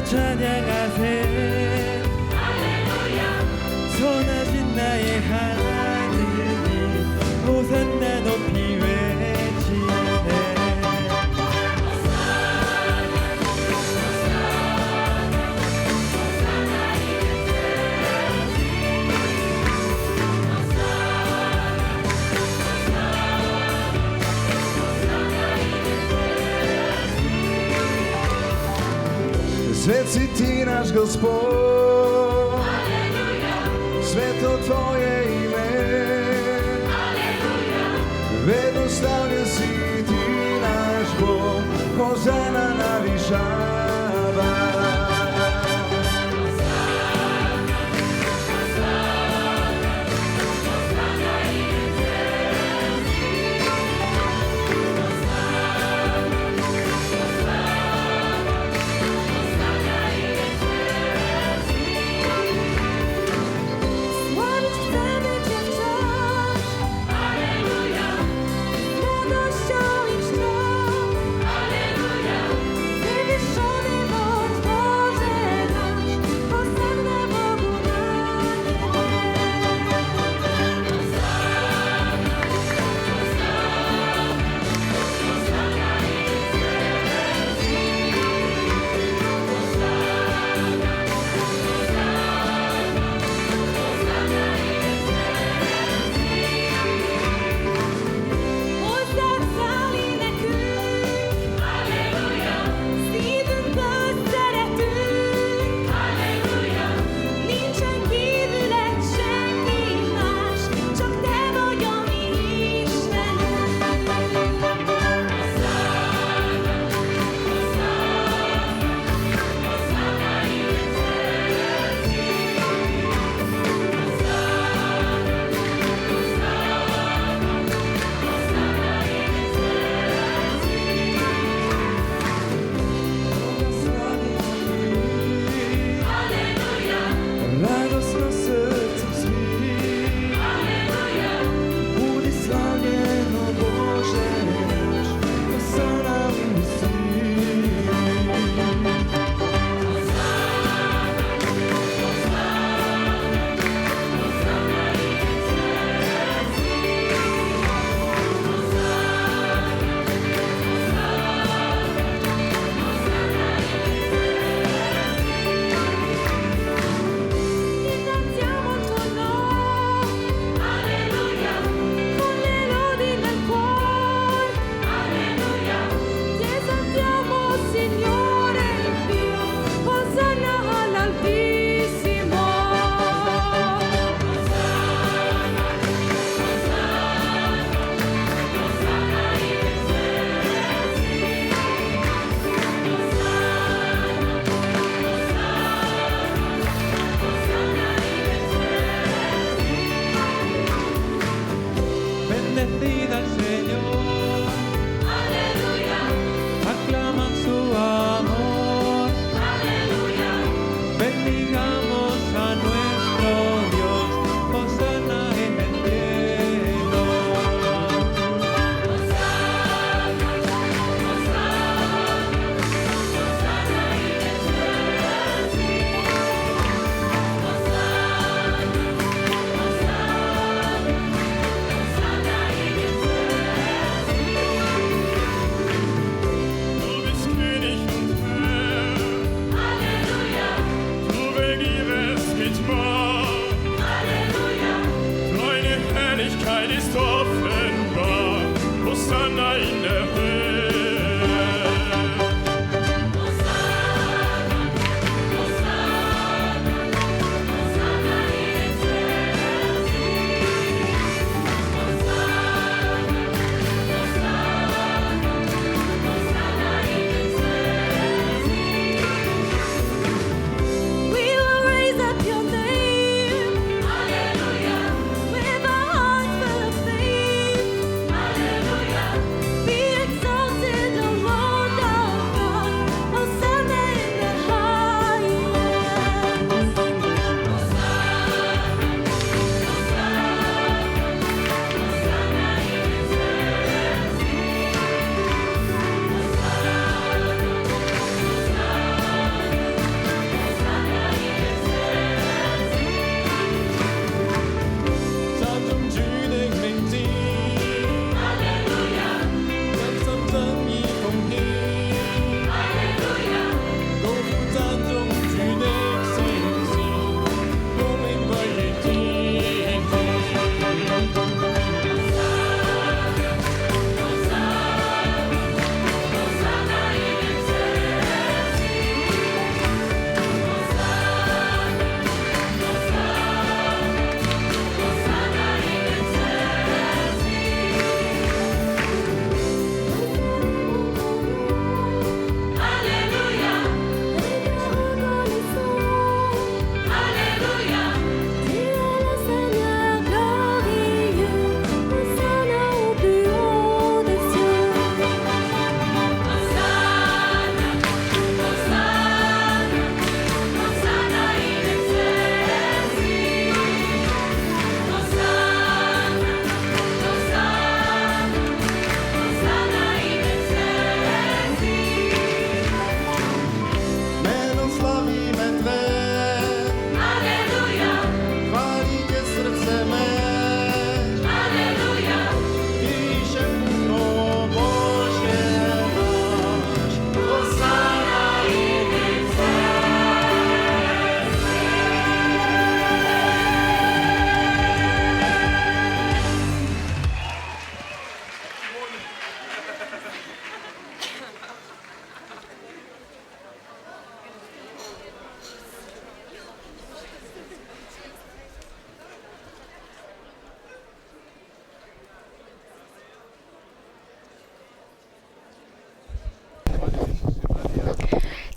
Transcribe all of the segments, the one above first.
찬양하세 선하신 나의 하느님 호산나 높이 외치네 Svet si ti naš Gospod, sveto tvoje ime, jednostavljen si ti naš Bog, Hozana navišava. Sławić chcemy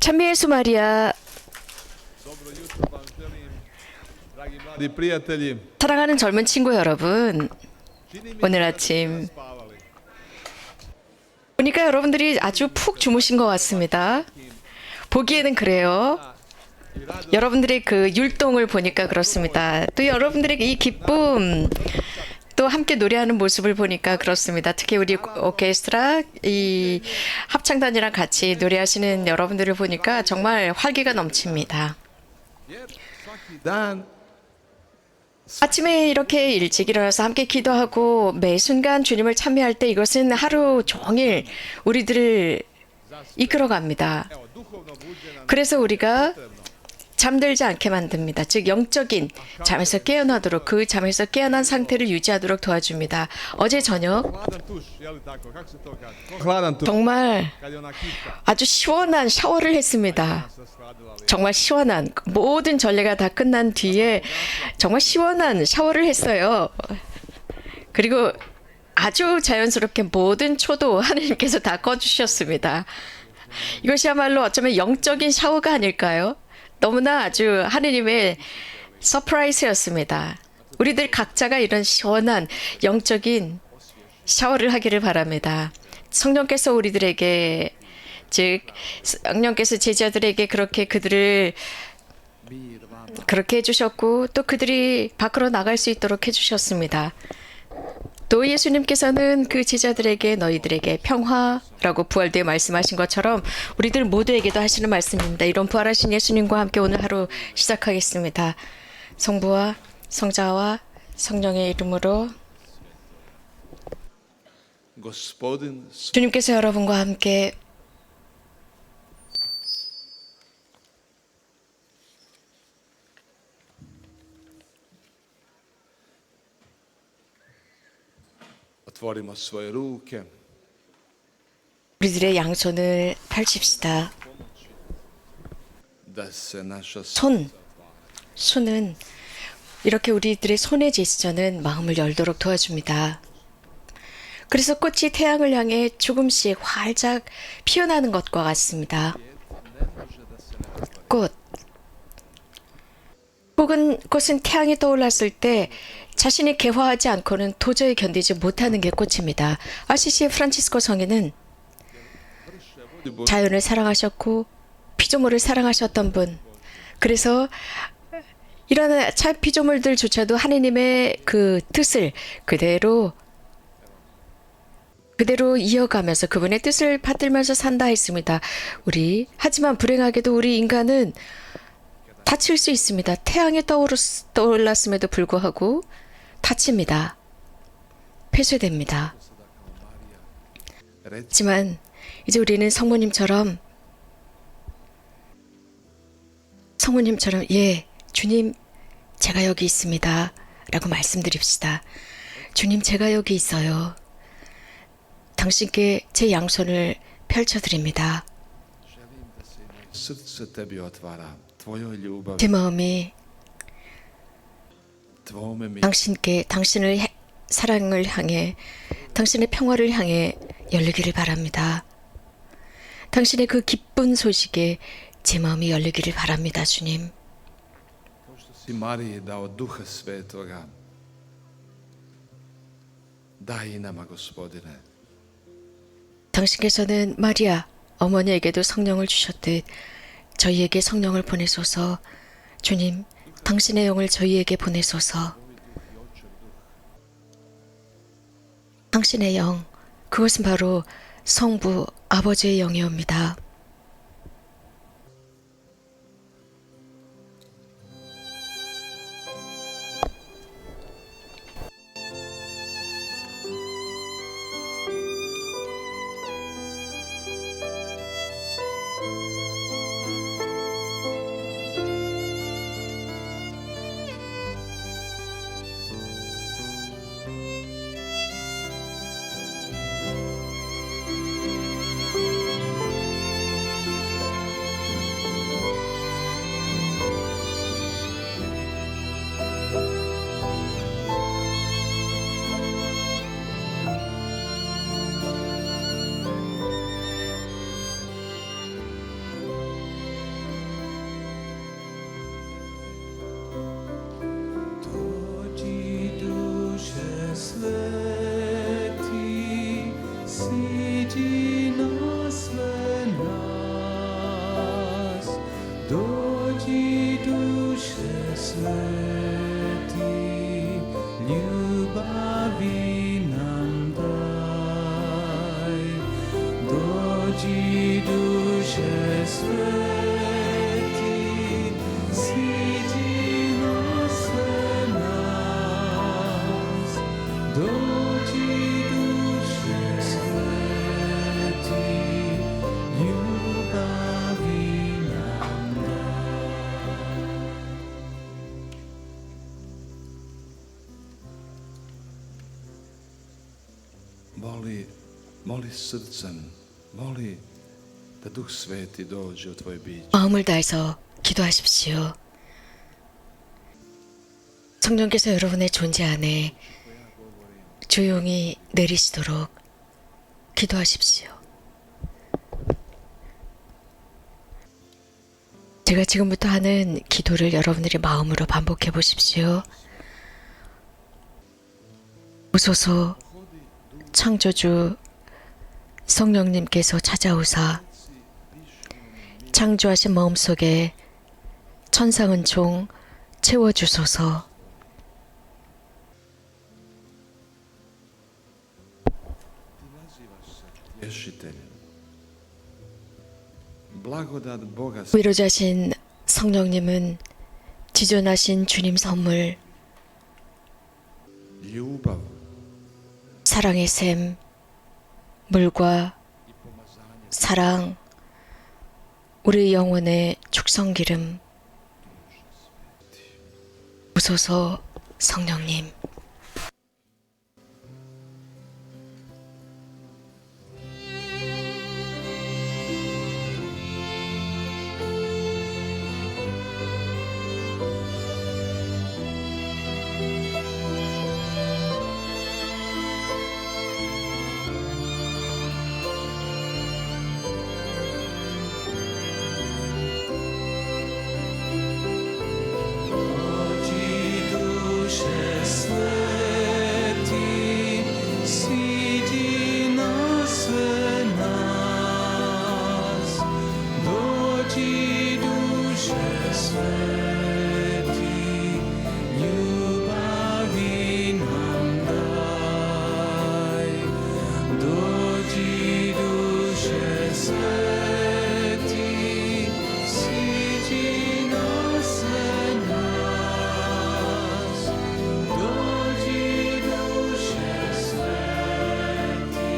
찬미 예수 마리아, Dobro jutro vam želim, dragi mladi prijatelji. 사랑하는 젊은 친구 여러분. Čini mi 오늘 se da 아침 ste spavali. 보니까 여러분들이 아주 푹 주무신 것 같습니다. 보기에는 그래요. I rado 여러분들의 그 율동을 보니까 그렇습니다. 또 여러분들의 이 기쁨, 또 함께 노래하는 모습을 보니까 그렇습니다. 특히 우리 오케스트라 이 합창단이랑 같이 노래하시는 여러분들을 보니까 정말 활기가 넘칩니다. jer svaki dan 아침에 이렇게 일찍 일어나서 함께 기도하고 매 순간 주님을 찬미할 때 이것은 하루 종일 우리들을 이끌어갑니다. evo, duhovno buđena 그래서 우리가 잠들지 않게 만듭니다. 즉 영적인 잠에서 깨어나도록 그 잠에서 깨어난 상태를 유지하도록 도와줍니다. 어제 저녁 hladan tuš, je li tako? Kako se to kaže? Hladan tuš, 정말 kad je ona kiša 아주 시원한 샤워를 했습니다. se shladila. 정말 시원한 모든 전례가 다 끝난 뒤에 정말 시원한 샤워를 했어요. 그리고 아주 자연스럽게 모든 초도 하나님께서 다 꺼주셨습니다. 이것이야말로 어쩌면 영적인 샤워가 아닐까요? 너무나 아주 하느님의 서프라이즈였습니다. 우리들 각자가 이런 시원한 영적인 샤워를 하기를 바랍니다. 성령께서 우리들에게 즉 성령께서 제자들에게 그렇게 그들을 그렇게 해주셨고 또 그들이 밖으로 나갈 수 있도록 해주셨습니다. 또 예수님께서는 그 제자들에게 너희들에게 평화라고 부활되어 말씀하신 것처럼 우리들 모두에게도 하시는 말씀입니다. 이런 부활하신 예수님과 함께 오늘 하루 시작하겠습니다. 성부와 성자와 성령의 이름으로 Gospodin 주님께서 여러분과 함께 otvorimo svoje ruke. 우리들의 양손을 펼칩시다. Da se naša 손은 이렇게 우리들의 손의 제스처는 마음을 열도록 도와줍니다. 그래서 꽃이 태양을 향해 조금씩 활짝 피어나는 것과 같습니다. 꽃은 태양이 떠올랐을 때 자신이 개화하지 않고는 도저히 견디지 못하는 게 꽃입니다. 아시시의 프란치스코 성인은 자연을 사랑하셨고 피조물을 사랑하셨던 분. 그래서 이런 피조물들조차도 하느님의 그 뜻을 그대로 이어가면서 그분의 뜻을 받들면서 산다 했습니다. 하지만 불행하게도 우리 인간은 다칠 수 있습니다. 태양이 떠올랐음에도 불구하고 다칩니다. 폐쇄됩니다. 하지만 이제 우리는 성모님처럼 예, 주님 제가 여기 있습니다 라고 말씀드립시다. 주님 제가 여기 있어요. 당신께 제 양손을 펼쳐드립니다. srce tebi otvara, tvojoj ljubavi, 제 마음이 tvome mi 당신께 당신을 사랑을 향해 당신의 평화를 향해 열리기를 바랍니다. 당신의 그 기쁜 소식에 제 마음이 열리기를 바랍니다. 주님. kao što si Mariji dao Duha Svetoga, daj i nama, Gospodine. 당신께서는 마리아 어머니에게도 성령을 주셨듯 저희에게 성령을 보내소서. 주님, 당신의 영을 저희에게 보내소서. 당신의 영, 그것은 바로 성부 아버지의 영이옵니다. Dođi duše sveti, ljubavi nam daj. Dođi duše sveti, siđi na sve nas. Dođi duše sveti, ljubavi nam daj. Moli srcem, moli da Duh Sveti dođe u tvoje biće. 마음을 다해서 기도하십시오. 성령께서 여러분의 존재 안에 조용히 내리시도록 기도하십시오. 제가 지금부터 하는 기도를 여러분들이 마음으로 반복해 보십시오. 오소서 창조주 성령님께서 찾아오사 창조하신 마음속에 천상은총 채워주소서. Rješitelj. Blagodat Boga 위로자신 성령님은 지존하신 주님 선물, ljubav 사랑의 샘, 물과 사랑, 우리 영혼의 축성기름, 오소서 성령님. Dođi duše sveti, siđi na sve nas. Dođi duše sveti, ljubavi nam daj. Dođi duše sveti, siđi na sve nas. Dođi duše sveti,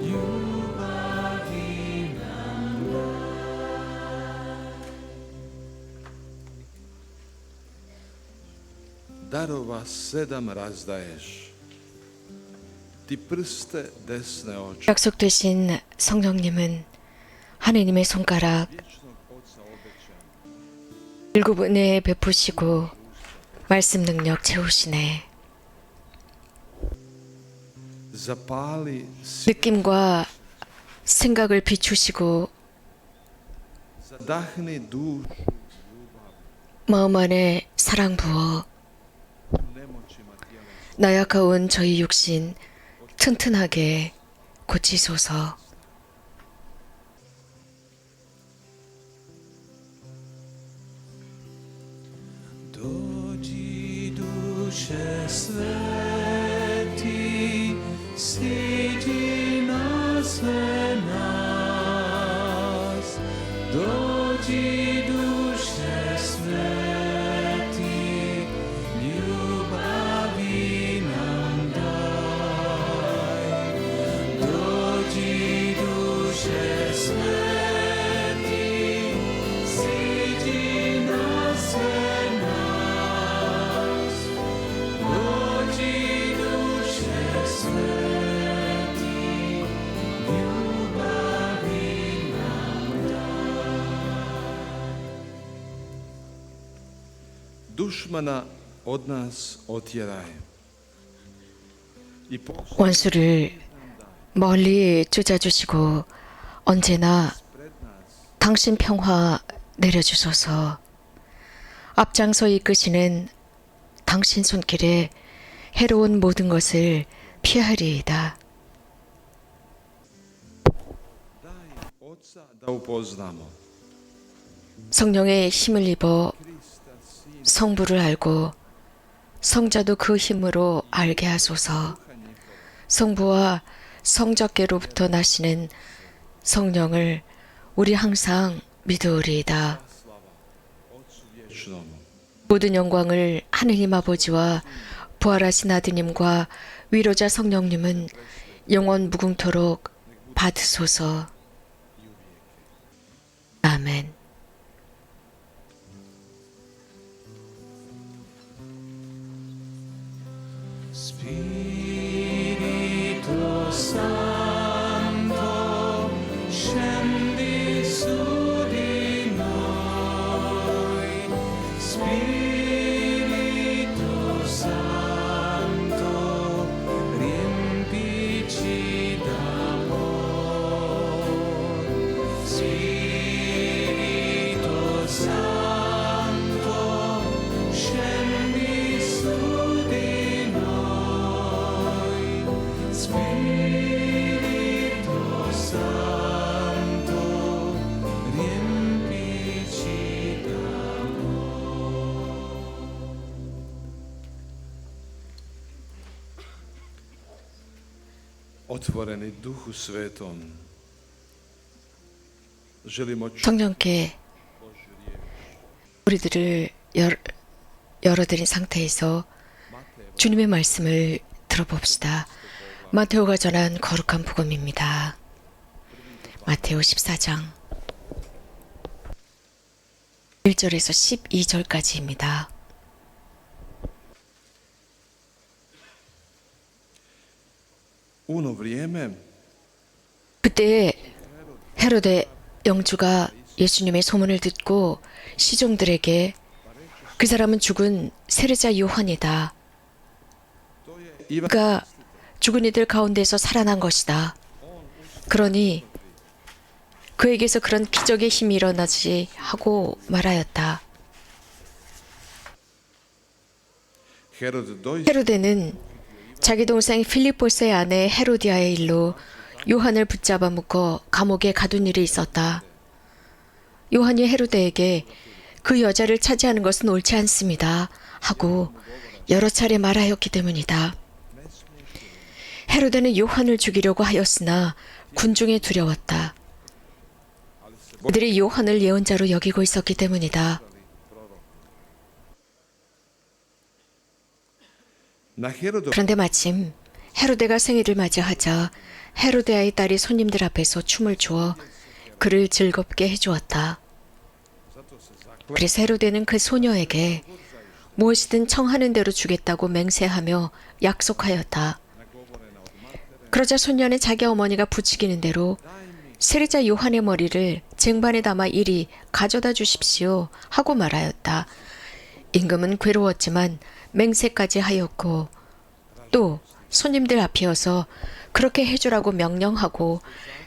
ljubavi nam darova 7 razdaješ. Ti prste desne oči. 약속되신 성령님은 하느님의 손가락 일곱 은혜 베푸시고 말씀 능력 채우시네. Zapali 느낌과 생각을 비추시고 zadahni dušu 마음 안에 사랑 부어 nemoćima tijela. 나약하온 저희 육신 튼튼하게 고치소서. Dođi duše sveti, siđi na sve nas. Dođi duše sveti, ljubavi nam daj. Dođi duše sveti, siđi na sve nas. Dođi duše sveti, ljubavi nam Dušmana od nas otjeraj. I 원수를 멀리 쫓아주시고 언제나 당신 평화 내려주소서. 앞장서 이끄시는 당신 손길에 해로운 모든 것을 피하리이다. daj Oca da upoznamo. 성령의 힘을 입어 성부를 알고 성자도 그 힘으로 알게 하소서. 성부와 성자께로부터 나시는 성령을 우리 항상 믿으리이다. vječnom. 모든 영광을 하느님 아버지와 부활하신 아드님과 위로자 성령님은 영원 무궁토록 받으소서. 아멘. Spirito Santo, scendi su di noi. Spirito Santo, riempici d'amor. Spirito Santo, scendi su di noi. Spirito Santo, riempici d'amor. Otvoreni Duhu Svetom, želimo čuti 성령께 우리들을 열어드린 상태에서 주님의 말씀을 들어봅시다. 마테오가 전한 거룩한 복음입니다. 마테오 14장 1절에서 12절까지입니다. uno vrijeme 그때 헤로데 영주가 예수님의 소문을 듣고 시종들에게 그 사람은 죽은 세례자 요한이다. Ivan 그가 죽은 이들 가운데서 살아난 것이다. 그러니 그에게서 그런 기적의 힘이 일어나지 하고 말하였다. Herod doista 헤로데는 자기 동생 필리포스의 아내 헤로디아의 일로 요한을 붙잡아 묶어 감옥에 가둔 일이 있었다. 요한이 헤로데에게 그 여자를 차지하는 것은 옳지 않습니다 하고 여러 차례 말하였기 때문이다. 헤로데는 요한을 죽이려고 하였으나 군중에 두려웠다. 그들이 요한을 예언자로 여기고 있었기 때문이다. na Herodov 그런데 마침 헤로데가 생일을 맞이하자 헤로데아의 딸이 손님들 앞에서 춤을 추어 그를 즐겁게 해주었다. 그래서 헤로데는 그 소녀에게 무엇이든 청하는 대로 주겠다고 맹세하며 약속하였다. 그러자 소녀는 자기 어머니가 부추기는 대로 세례자 요한의 머리를 쟁반에 담아 이리 가져다 주십시오 하고 말하였다. 임금은 괴로웠지만 맹세까지 하였고 또 손님들 앞이어서 그렇게 해주라고 명령하고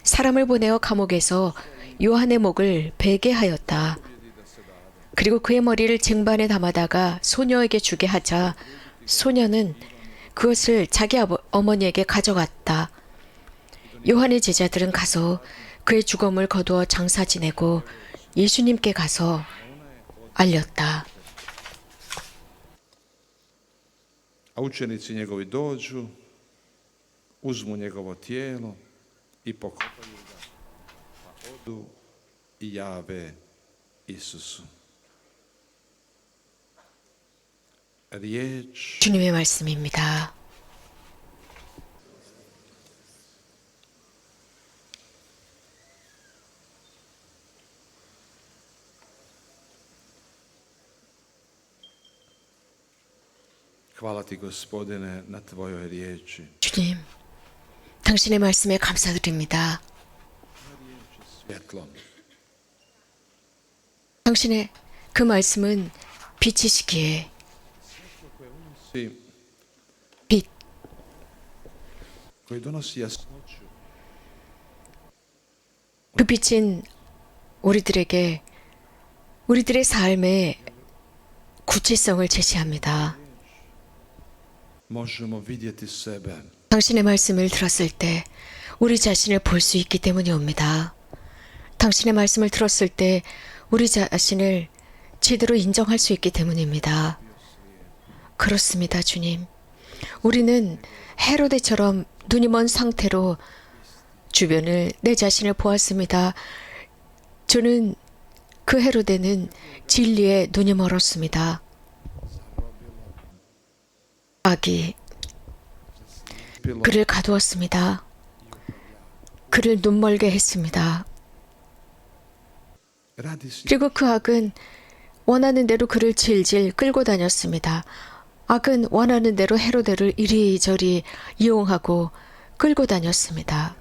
사람을 보내어 감옥에서 요한의 목을 베게 하였다. 그리고 그의 머리를 쟁반에 담아다가 소녀에게 주게 하자 소녀는 그것을 자기 어머니에게 가져갔다. 요한의 제자들은 가서 그의 죽음을 거두어 장사 지내고 예수님께 가서 알렸다. a učenici njegovi dođu, uzmu njegovo tijelo i pokopaju ga, pa odu i jave Isusu. Riječ 주님의 말씀입니다. Hvala ti, Gospodine, na tvojoj riječi. 주님, 당신의 말씀에 감사드립니다. Svjetlom. 당신의 그 말씀은 빛이시기에 Si 빛, koji donosi jasnoću 그 빛은 우리들에게 우리들의 삶의 구체성을 제시합니다. možemo vidjeti sebe. 당신의 말씀을 들었을 때 우리 자신을 볼 수 있기 때문이 옵니다. 당신의 말씀을 들었을 때 우리 자신을 제대로 인정할 수 있기 때문입니다. 그렇습니다, 주님. 우리는 헤로데처럼 눈이 먼 상태로 주변을 내 자신을 보았습니다. 저는 그 헤로데는 진리에 눈이 멀었습니다. 악이 그를 가두었습니다. 그를 눈멀게 했습니다. Radi si 그리고 그 악은 원하는 대로 그를 질질 끌고 다녔습니다. 악은 원하는 대로 헤로데를 이리저리 이용하고 끌고 다녔습니다.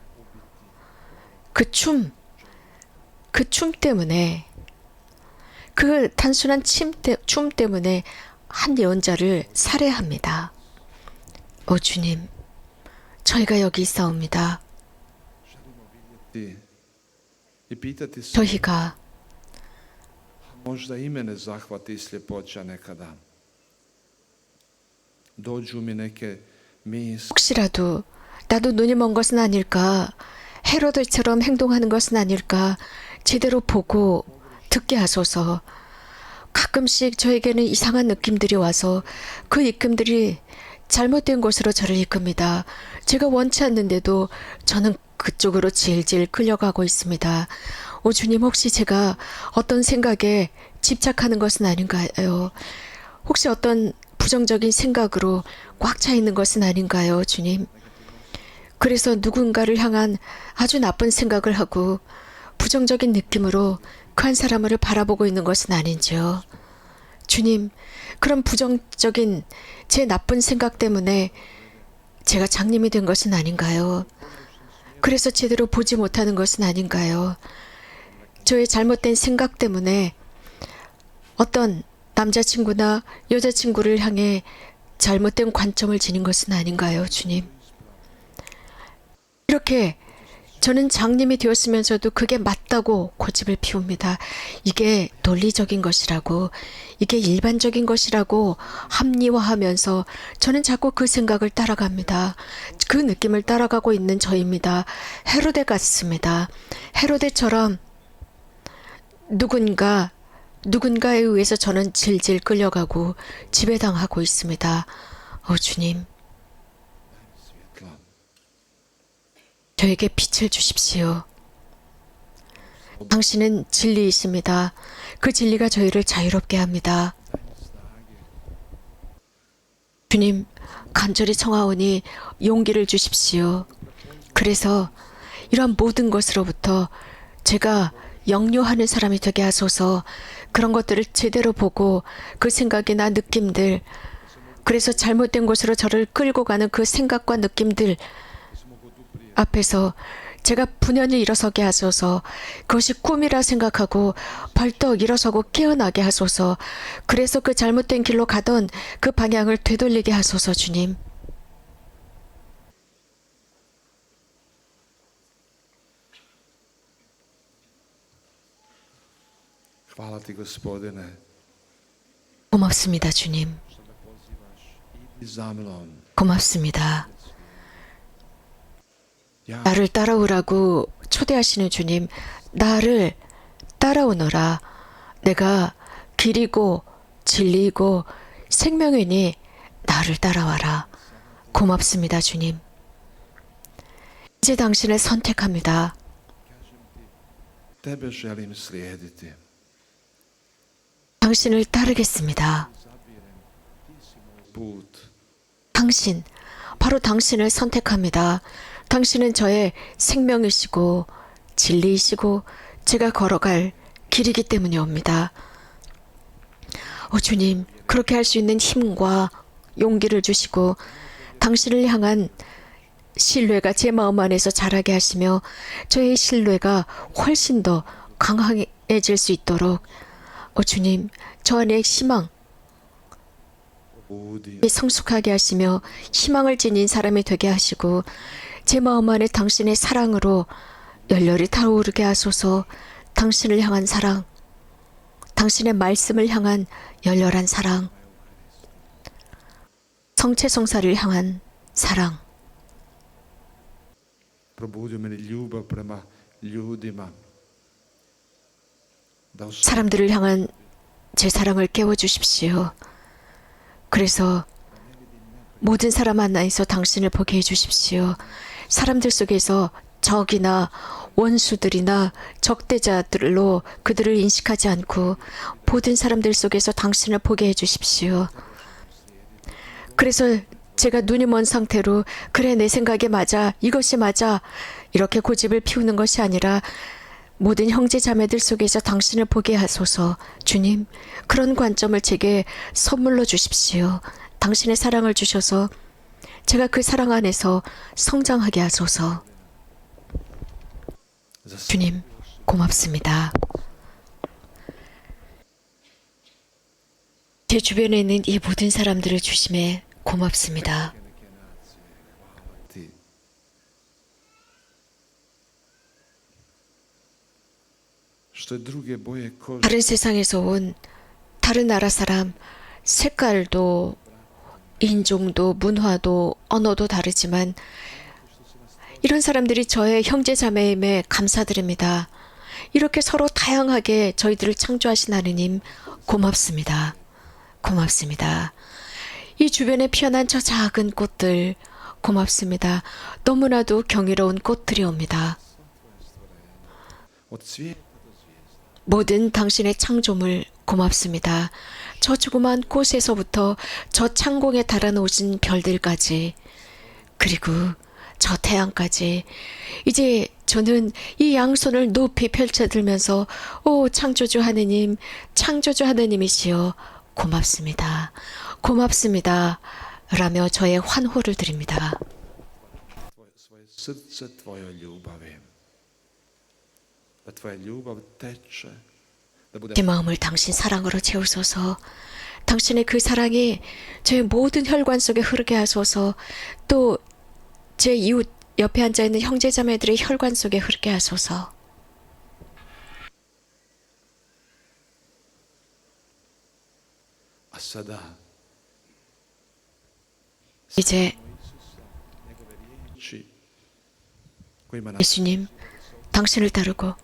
그 춤 때문에, 그 단순한 춤 때문에 한 예언자를 살해합니다. 오 주님, 저희가 여기 있사옵니다. i pitati se 저희가 možda i mene zahvati sljepoća nekada. Dođu mi neke misli 혹시라도 나도 눈이 먼 것은 아닐까, 헤로데처럼 행동하는 것은 아닐까, 제대로 보고 듣게 하소서. 가끔씩 저에게는 이상한 느낌들이 와서 그 느낌들이 잘못된 곳으로 저를 이끕니다. 제가 원치 않는데도 저는 그쪽으로 질질 끌려가고 있습니다. 오 주님, 혹시 제가 어떤 생각에 집착하는 것은 아닌가요? 혹시 어떤 부정적인 생각으로 꽉 차 있는 것은 아닌가요, 주님? 그래서 누군가를 향한 아주 나쁜 생각을 하고 부정적인 느낌으로 그 한 사람을 바라보고 있는 것은 아닌지요? 주님, 그런 부정적인 제 나쁜 생각 때문에 제가 장님이 된 것은 아닌가요? 그래서 제대로 보지 못하는 것은 아닌가요? 저의 잘못된 생각 때문에 어떤 남자친구나 여자친구를 향해 잘못된 관점을 지닌 것은 아닌가요, 주님? 이렇게 저는 장님이 되었으면서도 그게 맞다고 고집을 피웁니다. 이게 논리적인 것이라고, 이게 일반적인 것이라고 합리화하면서 저는 자꾸 그 생각을 따라갑니다. 그 느낌을 따라가고 있는 저입니다. 헤로데 같습니다. 헤로데처럼 누군가에 의해서 저는 질질 끌려가고 지배당하고 있습니다. 오 주님, svjetlo. 저에게 빛을 주십시오. 당신은 진리이십니다. 그 진리가 저희를 자유롭게 합니다. 주님, 간절히 청하오니 용기를 주십시오. 그래서 이러한 모든 것으로부터 제가 역류하는 사람이 되게 하소서. 그런 것들을 제대로 보고 그 생각이나 느낌들, 그래서 잘못된 곳으로 저를 끌고 가는 그 생각과 느낌들 앞에서 제가 분연히 일어서게 하소서. 그것이 꿈이라 생각하고 벌떡 일어서고 깨어나게 하소서. 그래서 그 잘못된 길로 가던 그 방향을 되돌리게 하소서, 주님. Hvala ti, Gospodine. 고맙습니다, 주님. I za mnom. 고맙습니다. Ja 나를 따라오라고 초대하시는 주님, 나를 따라오너라. 내가 길이고 진리이고 생명이니 나를 따라와라. 고맙습니다, 주님. 이제 당신을 선택합니다. tebe želim slijediti. 당신을 따르겠습니다. Put. 당신, 바로 당신을 선택합니다. 당신은 저의 생명이시고 진리이시고 제가 걸어갈 길이기 때문이옵니다. 오 주님, 그렇게 할 수 있는 힘과 용기를 주시고 당신을 향한 신뢰가 제 마음 안에서 자라게 하시며 저의 신뢰가 훨씬 더 강해질 수 있도록 오 주님, 저 안에 희망, Budi. 성숙하게 하시며 희망을 지닌 사람이 되게 하시고 제 마음 안에 당신의 사랑으로 열렬히 타오르게 하소서. 당신을 향한 사랑, 당신의 말씀을 향한 열렬한 사랑, 성체성사를 향한 사랑, Probudi u meni ljubav prema ljudima. da us 사람들을 향한 제 사랑을 깨워주십시오. 그래서 모든 사람 안에서 당신을 보게 해주십시오. 사람들 속에서 적이나 원수들이나 적대자들로 그들을 인식하지 않고 모든 사람들 속에서 당신을 보게 해주십시오. 그래서 제가 눈이 먼 상태로 그래 내 생각에 맞아 이것이 맞아 이렇게 고집을 피우는 것이 아니라 모든 형제 자매들 속에서 당신을 보게 하소서. 주님, 그런 관점을 제게 선물로 주십시오. 당신의 사랑을 주셔서 제가 그 사랑 안에서 성장하게 하소서. 주님, 고맙습니다. 제 주변에 있는 이 모든 사람들을 주심에 고맙습니다. ti. Što je druge boje kože, 다른 세상에서 온 다른 나라 사람, 색깔도 인종도 문화도 언어도 다르지만 이런 사람들이 저의 형제 자매임에 감사드립니다. 이렇게 서로 다양하게 저희들을 창조하신 하느님 고맙습니다. 고맙습니다. 이 주변에 피어난 저 작은 꽃들 고맙습니다. 너무나도 경이로운 꽃들이 옵니다. od svijeta 모든 당신의 창조물 고맙습니다. 저 조그만 꽃에서부터 저 창공에 달아놓으신 별들까지 그리고 저 태양까지 이제 저는 이 양손을 높이 펼쳐들면서 오 창조주 하느님 창조주 하느님이시여 고맙습니다. 고맙습니다. 라며 저의 환호를 드립니다. svoje srce tvojoj ljubavi. Da tvoja ljubav teče, da bude 제 마음을 당신 사랑으로 채우소서. 당신의 그 사랑이 저의 모든 혈관 속에 흐르게 하소서. 또 제 이웃 옆에 앉아있는 형제자매들의 혈관 속에 흐르게 하소서. a sada 이제 riječi kojima nas 예수님, 당신을 따르고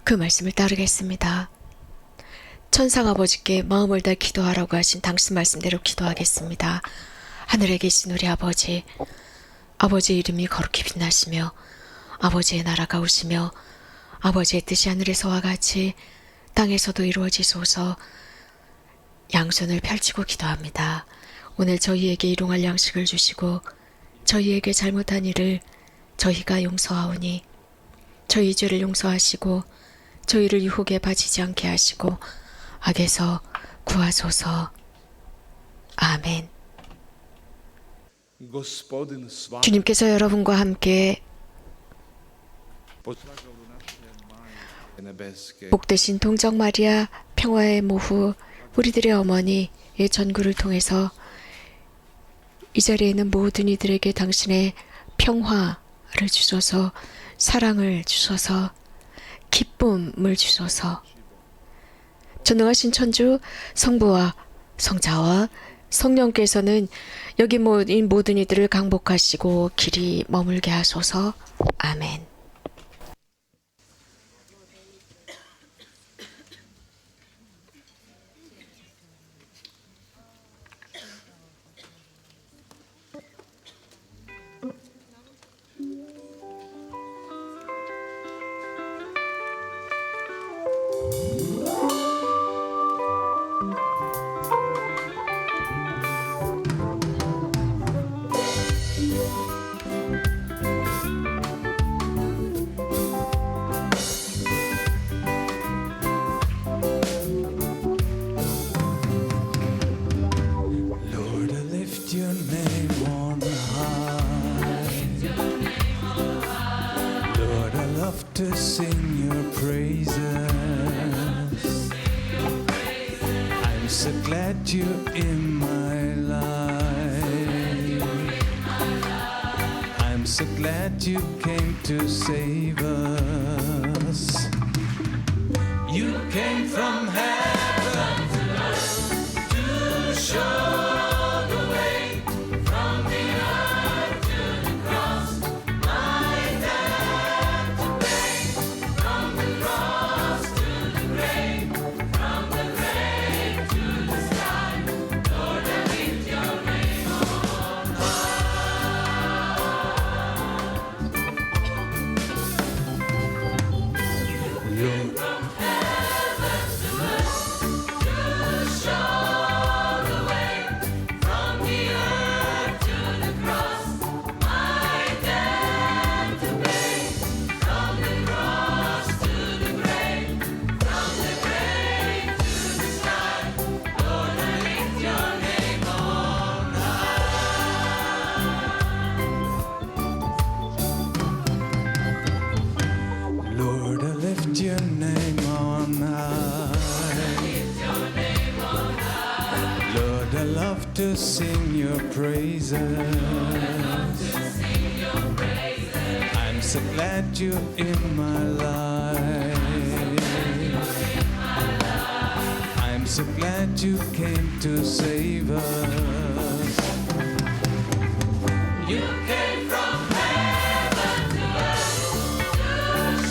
그 말씀을 따르겠습니다. 천상 아버지께 마음을 다 기도하라고 하신 당신 말씀대로 기도하겠습니다. 하늘에 계신 우리 아버지, 아버지의 이름이 거룩히 빛나시며 아버지의 나라가 오시며 아버지의 뜻이 하늘에서와 같이 땅에서도 이루어지소서. 양손을 펼치고 기도합니다. 오늘 저희에게 일용할 양식을 주시고 저희에게 잘못한 일을 저희가 용서하오니 저희 죄를 용서하시고 저희를 유혹에 빠지지 않게 하시고 악에서 구하소서. 아멘. Gospodin s vama 주님께서 여러분과 함께 nebeske 복되신 동정 마리아 평화의 모후 우리들의 어머니 의 전구를 통해서 이 자리에 있는 모든 이들에게 당신의 평화를 주소서. 사랑을 주소서. 기쁨을 주소서. 전능하신 천주 성부와 성자와 성령께서는 여기 모인 모든 이들을 강복하시고 길이 머물게 하소서. 아멘. Lord, I lift your name on high. Lord, I love to sing your praises. I'm so glad you're in my life. I'm so glad you came to save us. You came from heaven to show the way from the earth to the cross. My death to pay from the cross to the to sing your praises. I'm so glad you're in my life. I'm so glad you came to save us. You came from heaven to earth to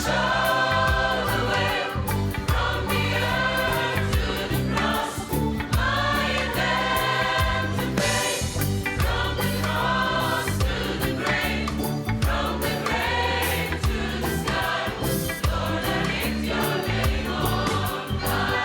show the way. From the earth to the cross, my debt to pay. From the cross to the grave, from the grave to the sky. Lord, I lift your name on high.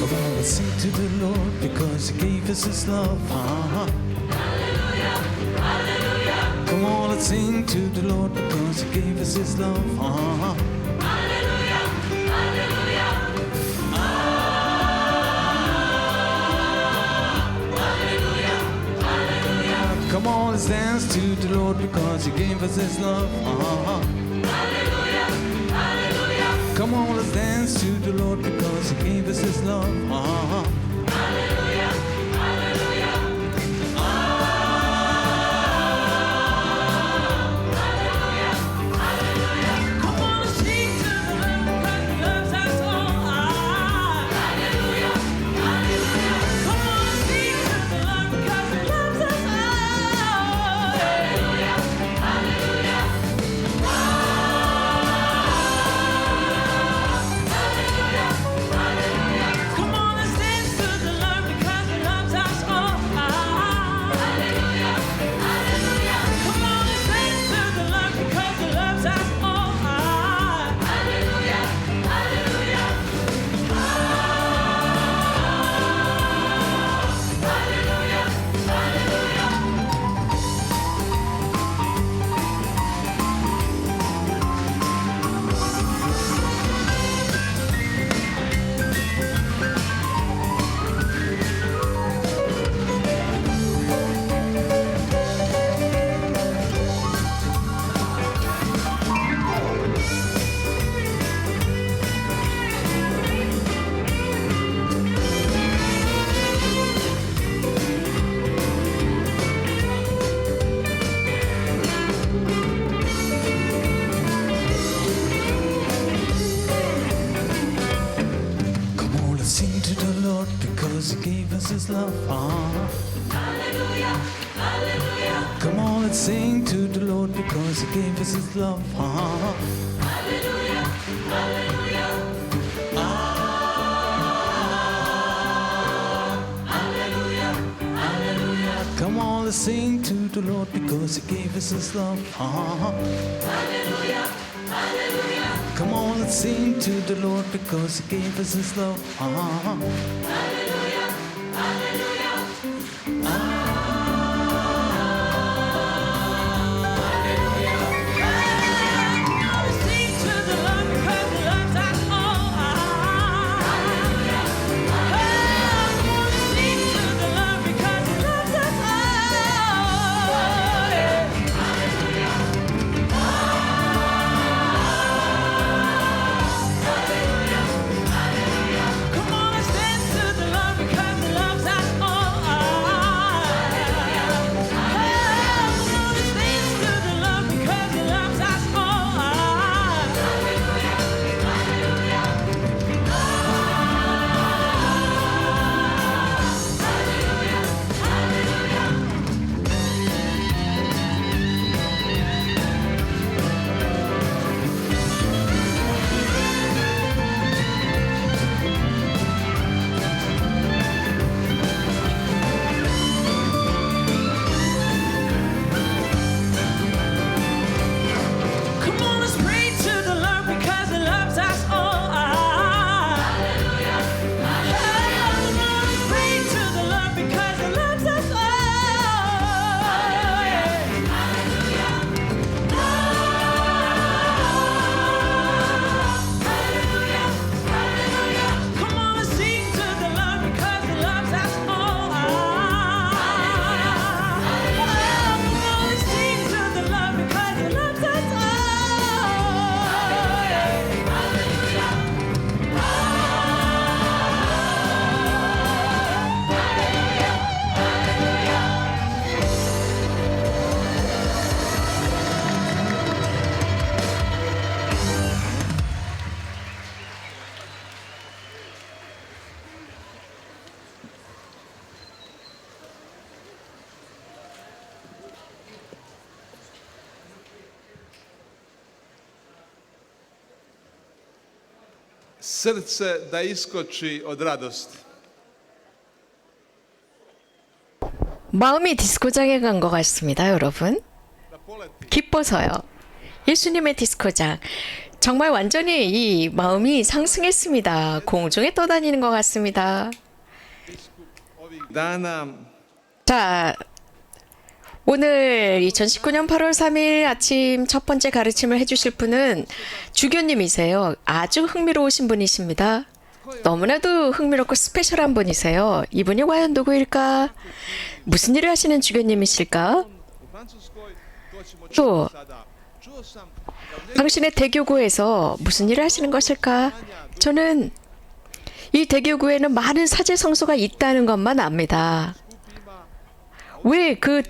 Come on, let's sing to the Lord because He gave us His love. Hallelujah, hallelujah. Come on, let's sing to the Lord because He gave us His love. Hallelujah, hallelujah. Hallelujah, hallelujah. Come on, let's dance to the Lord because He gave us His love. Come on, let's dance to the Lord because He gave us His love. Hallelujah, hallelujah. Hallelujah, hallelujah. Come on, let's sing to the Lord because He loves us all. Hallelujah, hallelujah. Come on, let's sing to the Lord because He loves us all. Hallelujah, hallelujah. Come on, let's dance to the Lord. His love. Come on, let's sing to the Lord because He gave us His love. Come on, let's sing to the Lord because He gave us His love. Come on, let's sing to the Lord because He gave us His love. Srce da iskoči od radosti. 마음이 디스코장에 간 것 같습니다, 여러분. Da poleti. 기뻐서요. 예수님의 디스코장. 정말 완전히 이 마음이 상승했습니다. 공중에 떠다니는 것 같습니다. Ovih dana 자, 오늘 2019년 8월 3일 아침 첫 번째 가르침을 해주실 분은 주교님이세요. 아주 흥미로우신 분이십니다. 너무나도 흥미롭고 스페셜한 분이세요. 이분이 과연 누구일까? 무슨 일을 하시는 주교님이실까? u Francuskoj, to ćemo 또 čuti sada. Čuo sam 당신의 대교구에서 무슨 일을 하시는 것일까? 저는 이 대교구에는 많은 사제 성소가 있다는 것만 압니다. 왜 그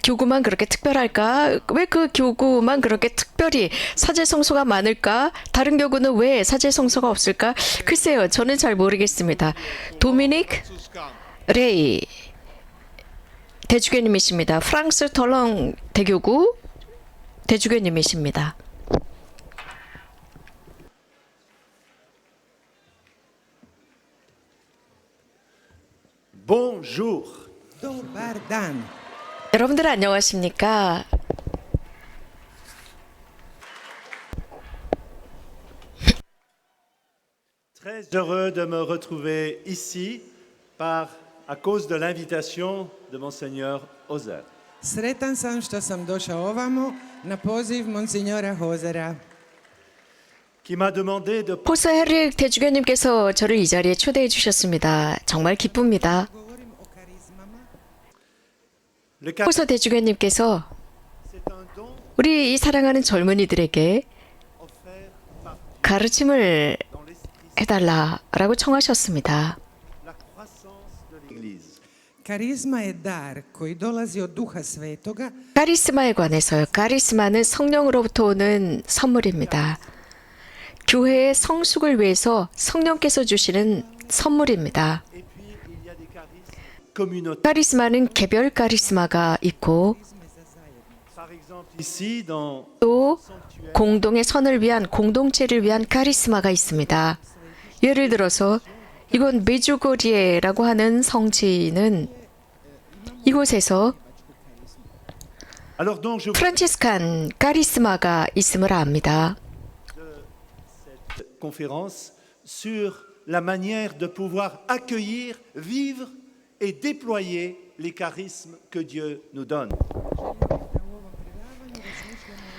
교구만 그렇게 특별할까? 왜 그 교구만 그렇게 특별히 사제 성소가 많을까? 다른 교구는 왜 사제 성소가 없을까? 글쎄요, 저는 잘 모르겠습니다. 도미닉 Francuska. 레이 대주교님이십니다. 프랑스 덜렁 대교구 대주교님이십니다. Bonjour. Dobar dan. 여러분들 안녕하십니까? Très heureux de me retrouver ici à cause de l'invitation de Monseigneur Ozer. Sretan sam što sam došao ovamo na poziv monsignora Hozera Qui m'a demandé de 호세 헤릭 대주교님께서 저를 이 자리에 초대해 주셨습니다. 정말 기쁩니다. govorim o karizmama. le car- 호세 대주교님께서 c'est un don 우리 이 사랑하는 젊은이들에게 offert par 가르침을 dans l'esprit 해달라라고 청하셨습니다. la croissance de l'Église. Karizma je dar koji dolazi od Duha Svetoga 카리스마에 관해서요. 카리스마는 성령으로부터 오는 선물입니다. 교회의 성숙을 위해서 성령께서 주시는 선물입니다. Et puis il y a des charismes communautaire. 카리스마는 개별 카리스마가 있고 Par exemple, ici, dans 또 공동의 선을 위한 공동체를 위한 카리스마가 있습니다. 예를 들어서 이곳 메주고리에라고 하는 성지는 이곳에서 alors donc je 프란치스칸 카리스마가 있음을 압니다. conférence sur la manière de pouvoir accueillir, vivre et déployer les charismes que Dieu nous donne.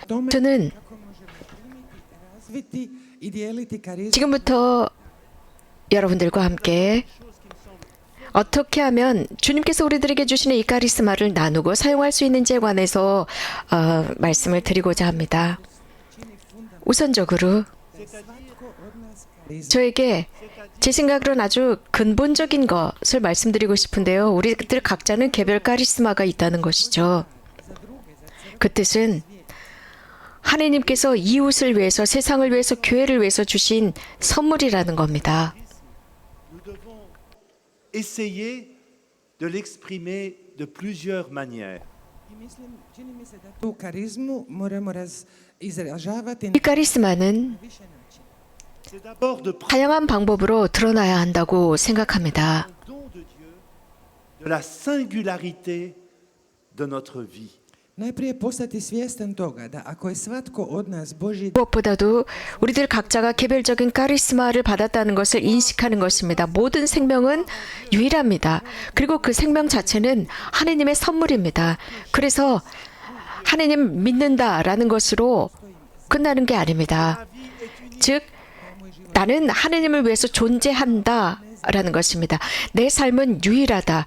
tome 저는 kako možemo primiti, razviti i dijeliti karizmu 지금부터 여러분들과 함께 어떻게 하면 주님께서 우리들에게 주시는 이 카리스마를 나누고 사용할 수 있는지에 관해서 말씀을 드리고자 합니다. 우선적으로 저에게 제 생각으로는 아주 근본적인 것을 말씀드리고 싶은데요. 우리들 각자는 개별 카리스마가 있다는 것이죠. 그 뜻은 하나님께서 이웃을 위해서, 세상을 위해서, 교회를 위해서 주신 선물이라는 겁니다. Nous devons essayer de l'exprimer de plusieurs manières. i mislim, čini mi se da tu karizmu moramo izražavati 이 na 카리스마는 više načina. C'est d'abord de prendre 다양한 방법으로 드러나야 한다고 생각합니다. le don de Dieu de la singularité de notre vie. Najprije postati svjestan toga da ako je svatko od nas Božji 무엇보다도 우리들 각자가 개별적인 카리스마를 받았다는 것을 인식하는 것입니다. 모든 생명은 유일합니다. 그리고 그 생명 자체는 하나님의 선물입니다. 그래서 하나님 믿는다라는 것으로 끝나는 게 아닙니다. 즉 나는 하나님을 위해서 존재한다라는 것입니다. 내 삶은 유일하다.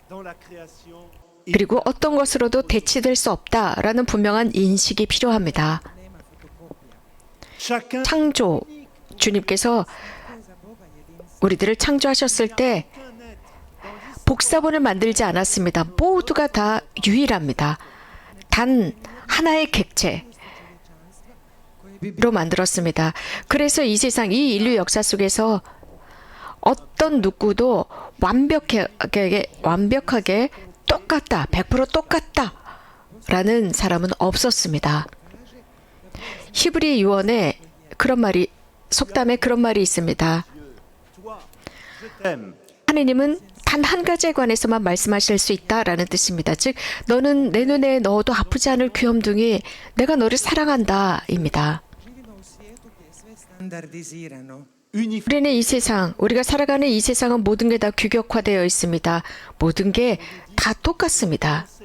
Dans la création, 그리고 어떤 것으로도 대치될 수 없다라는 분명한 인식이 필요합니다. chacun 창조, 주님께서 우리들을 창조하셨을 때 복사본을 만들지 않았습니다. 모두가 다 유일합니다. 단 하나의 객체로 만들었습니다. 그래서 이 세상, 이 인류 역사 속에서 어떤 누구도 완벽하게 똑같다, 100% 똑같다 라는 사람은 없었습니다. 히브리 유언에 그런 말이, 속담에 그런 말이 있습니다. toi, je t'aime. 하느님은 단 한 가지에 관해서만 말씀하실 수 있다라는 뜻입니다. 즉 너는 내 눈에 넣어도 아프지 않을 귀염둥이, 내가 너를 사랑한다입니다. živimo u svijetu gdje je sve standardizirano. 우리는 이 세상, 우리가 살아가는 이 세상은 모든 게 다 규격화되어 있습니다. 모든 게 다 똑같습니다. Ce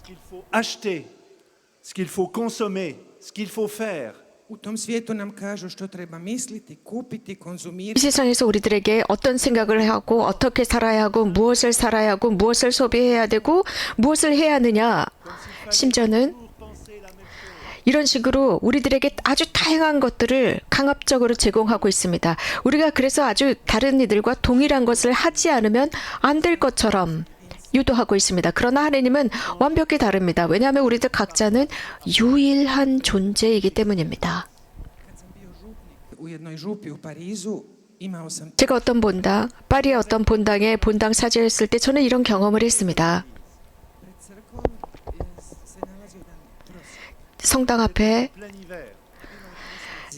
qu'il faut acheter, ce qu'il faut consommer, ce qu'il faut faire. U tom svijetu nam kažu što treba misliti, kupiti, 이 konzumirati. 세상에서 우리들에게 어떤 생각을 하고 어떻게 살아야 하고 무엇을 살아야 하고 무엇을 소비해야 되고 무엇을 해야 하느냐. 심지어는 이런 식으로 우리들에게 아주 다양한 것들을 강압적으로 제공하고 있습니다. 우리가 그래서 아주 다른 이들과 동일한 것을 하지 않으면 안 될 것처럼 유도하고 있습니다. 그러나 하나님은 완벽히 다릅니다. 왜냐하면 우리들 각자는 유일한 존재이기 때문입니다. Kad sam bio župnik u jednoj župi u Parizu, imao sam 제가 어떤 본당, 파리의 어떤 본당에 본당 사제였을 때 저는 이런 경험을 했습니다. pred crkvom se nalazio jedan prosvjed. 성당 앞에 Plein hiver.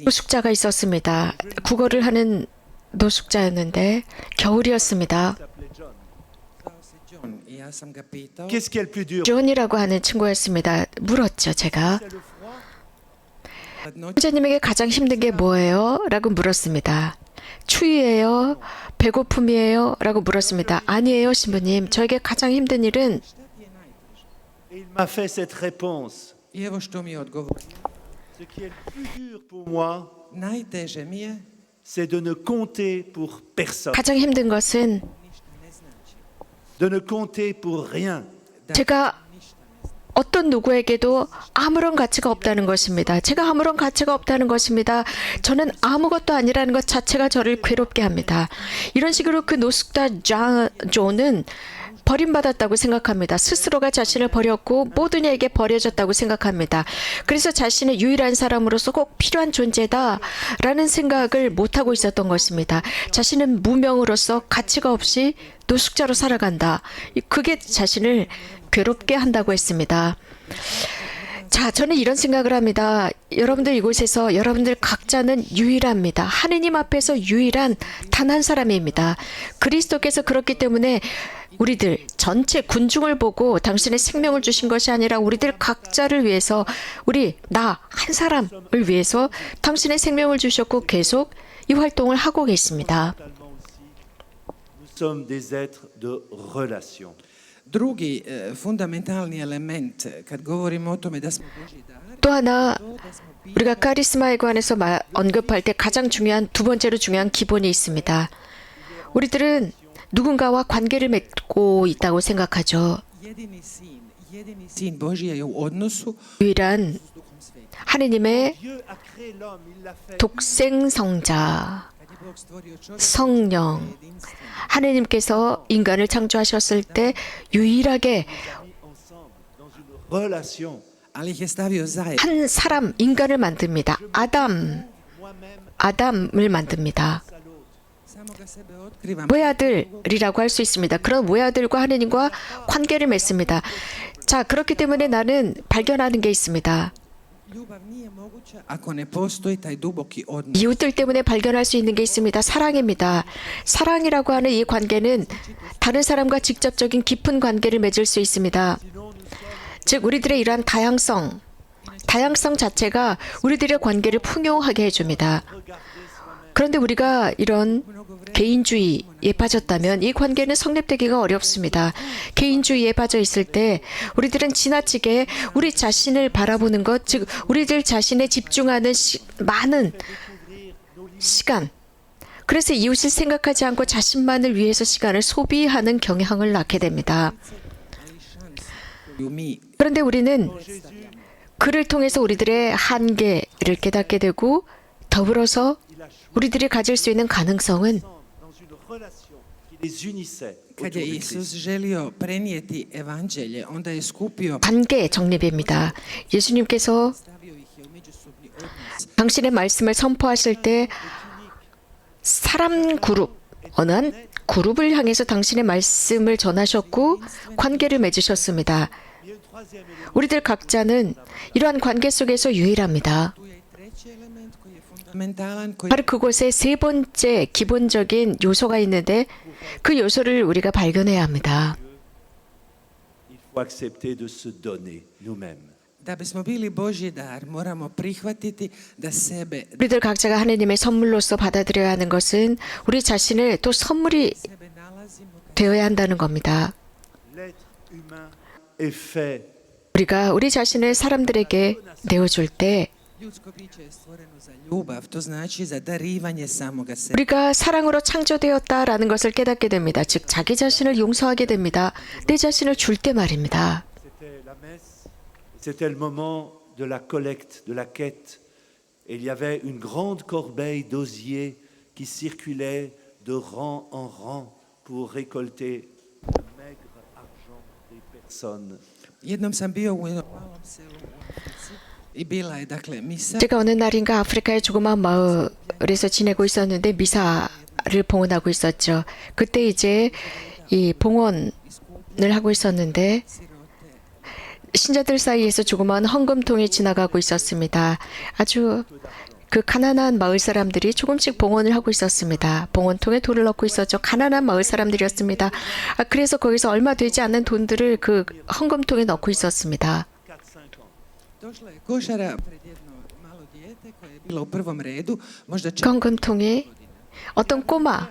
노숙자가 있었습니다. 국어를 하는 노숙자였는데 겨울이었습니다. Il s'appelait John. Zvao se John i ja sam ga pitao Qu'est-ce qui est le plus dur? 존이라고 하는 친구였습니다. 물었죠, 제가. C'est le froid. kad noć 선생님에게 가장 힘든 게 뭐예요? 라고 물었습니다. 추위예요? 배고픔이에요? 라고 물었습니다. 아니에요, 신부님. 저에게 가장 힘든 일은 šta ti je najteže? Et il m'a fait cette réponse. I evo što mi je odgovorio. Ce qui est le plus dur pour moi, Najteže mi je c'est de ne compter pour personne, 가장 힘든 것은 ništa ne znači. de ne compter pour rien. 제가 어떤 누구에게도 아무런 가치가 없다는 것입니다. 제가 아무런 가치가 없다는 것입니다. 저는 아무것도 아니라는 것 자체가 저를 괴롭게 합니다. 이런 식으로 그 노숙자 존은 버림받았다고 생각합니다. 스스로가 자신을 버렸고 모든 이에게 버려졌다고 생각합니다. 그래서 자신의 유일한 사람으로서 꼭 필요한 존재다라는 생각을 못하고 있었던 것입니다. 자신은 무명으로서 가치가 없이 노숙자로 살아간다. 그게 자신을 괴롭게 한다고 했습니다. 자, 저는 이런 생각을 합니다. 여러분들 이곳에서 여러분들 각자는 유일합니다. 하느님 앞에서 유일한 단 한 사람입니다. 그리스도께서 그렇기 때문에 우리들 전체 군중을 보고 당신의 생명을 주신 것이 아니라 우리들 각자를 위해서 나 한 사람을 위해서 당신의 생명을 주셨고 계속 이 활동을 하고 계십니다. Nous sommes des êtres de relation. Drugi fundamentalni element kad govorimo o tome da smo Božji dar, 또 하나 우리가 카리스마에 관해서 언급할 때 가장 중요한 두 번째로 중요한 기본이 있습니다. 우리들은 누군가와 관계를 맺고 있다고 생각하죠. jedini sin Božji je u odnosu 유일한 하느님의 Dieu a créé l'homme, il l'a fait 독생성자 kad je Bog stvorio čovjeka 성령 하느님께서 인간을 창조하셨을 때 유일하게 ensemble dans une relation. ali ih je stavio zajedno. 한 사람 인간을 만듭니다. 아담을 만듭니다. Samoga sebe otkrivam. 모야들이라고 할 수 있습니다. 그런 모야들과 하느님과 관계를 맺습니다. 자, 그렇기 때문에 나는 발견하는 게 있습니다. Ljubav nije moguća ako ne postoji taj duboki odnos. 이웃들 때문에 발견할 수 있는 게 있습니다. 사랑입니다. 사랑이라고 하는 이 관계는 다른 사람과 직접적인 깊은 관계를 맺을 수 있습니다. 즉 우리들의 이러한 다양성 자체가 우리들의 관계를 풍요하게 해줍니다. 그런데 우리가 이런 개인주의에 빠졌다면 이 관계는 성립되기가 어렵습니다. 개인주의에 빠져 있을 때 우리들은 지나치게 우리 자신을 바라보는 것, 즉 우리들 자신에 집중하는 많은 시간, 그래서 이웃을 생각하지 않고 자신만을 위해서 시간을 소비하는 경향을 낳게 됩니다. Mi 그런데 우리는 그를 통해서 우리들의 한계를 깨닫게 되고 더불어서 우리들이 가질 수 있는 가능성은 Dans une relation qui les unissait kad autour je de Isus Christ. želio prenijeti evanđelje, onda je skupio 관계 정립입니다. 예수님께서 stavio ih je u međusobni odnos. 당신의 말씀을 선포하실 때 사람 그룹, 어느 한 그룹을 향해서 당신의 말씀을 전하셨고 관계를 맺으셨습니다. 우리들 각자는 이러한 관계 속에서 유일합니다. Tu je i treći element koji je fundamentalan, koji 바로 그곳에 세 번째 기본적인 요소가 있는데 그 요소를 우리가 발견해야 합니다. Il faut accepter de se donner nous-mêmes. da bismo bili Božji dar, moramo prihvatiti da sebe 우리들 각자가 하느님의 선물로서 받아들여야 하는 것은 우리 자신을 또 선물이 sebe nalazimo kad 되어야 한다는 겁니다. L'être humain est fait 우리가 우리 자신을 사람들에게 내어줄 때 ljudsko biće je stvoreno za ljubav, to znači za darivanje samoga sebe. 우리가 사랑으로 창조되었다라는 것을 깨닫게 됩니다. 즉 자기 자신을 용서하게 됩니다. 내 자신을 줄 때 말입니다. C'était la messe, c'était le moment de la collecte, de la quête. Et il y avait une grande corbeille d'osier qui circulait de rang en rang pour récolter le maigre argent des personnes. Jednom sam bio u jednom malom selu u Africi i bila je dakle misa. 제가 어느 날인가 아프리카의 조그마한 마을에서 지내고 있었는데 미사를 봉헌하고 있었죠. 그때 이제 이 봉헌을 하고 있었는데 신자들 사이에서 조그마한 헌금통이 지나가고 있었습니다. 아주 그 가난한 마을 사람들이 조금씩 봉헌을 하고 있었습니다. 봉헌통에 돈을 넣고 있었죠. 가난한 마을 사람들이었습니다. 그래서 거기서 얼마 되지 않는 돈들을 그 헌금통에 넣고 있었습니다. Došla je košara pred jedno malo dijete koje je bilo u prvom redu, možda 그 헌금통에 어떤 꼬마,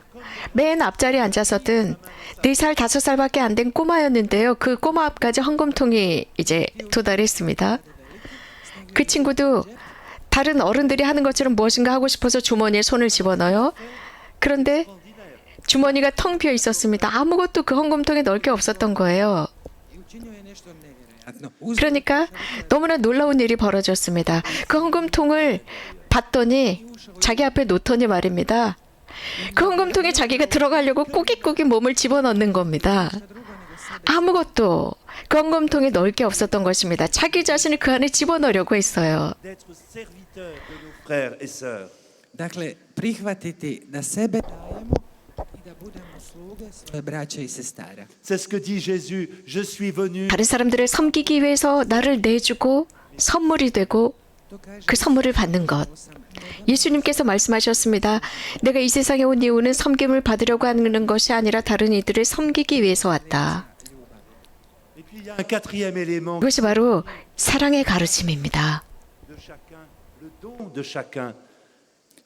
맨 앞자리에 앉아서든 4살, 5살밖에 안 된 꼬마였는데요. 그 꼬마 앞까지 헌금통이 이제 도달했습니다. 그 친구도 다른 어른들이 하는 것처럼 무엇인가 하고 싶어서 주머니에 손을 집어넣어요. 그런데 주머니가 텅 비어 있었습니다. 아무것도 그 헌금통에 넣을 게 없었던 거예요. i učinio je nešto nevjerojatno. 그러니까 너무나 놀라운 일이 벌어졌습니다. 그 헌금통을 봤더니 자기 앞에 놓더니 말입니다. 그 헌금통에 자기가 들어가려고 꾸깃꾸깃 몸을 집어넣는 겁니다. 아무것도 그 헌금통에 넣을 게 없었던 것입니다. 자기 자신을 그 안에 집어넣으려고 했어요. d'être serviteur de nos frères et sœurs. Dakle, prihvatiti da sebe dajemo i da budemo sluge svoje braće i sestara. C'est ce que dit Jésus, je suis venu 다른 사람들을 섬기기 위해서 나를 내주고 선물이 되고 To kaže 그 선물을 받는 것. 예수님께서 말씀하셨습니다. 내가 이 세상에 온 이유는 섬김을 받으려고 하는 것이 아니라 다른 이들을 섬기기 위해서 왔다. Et puis il y a un quatrième élément 이것이 바로 사랑의 가르침입니다. de chacun, le don de chacun.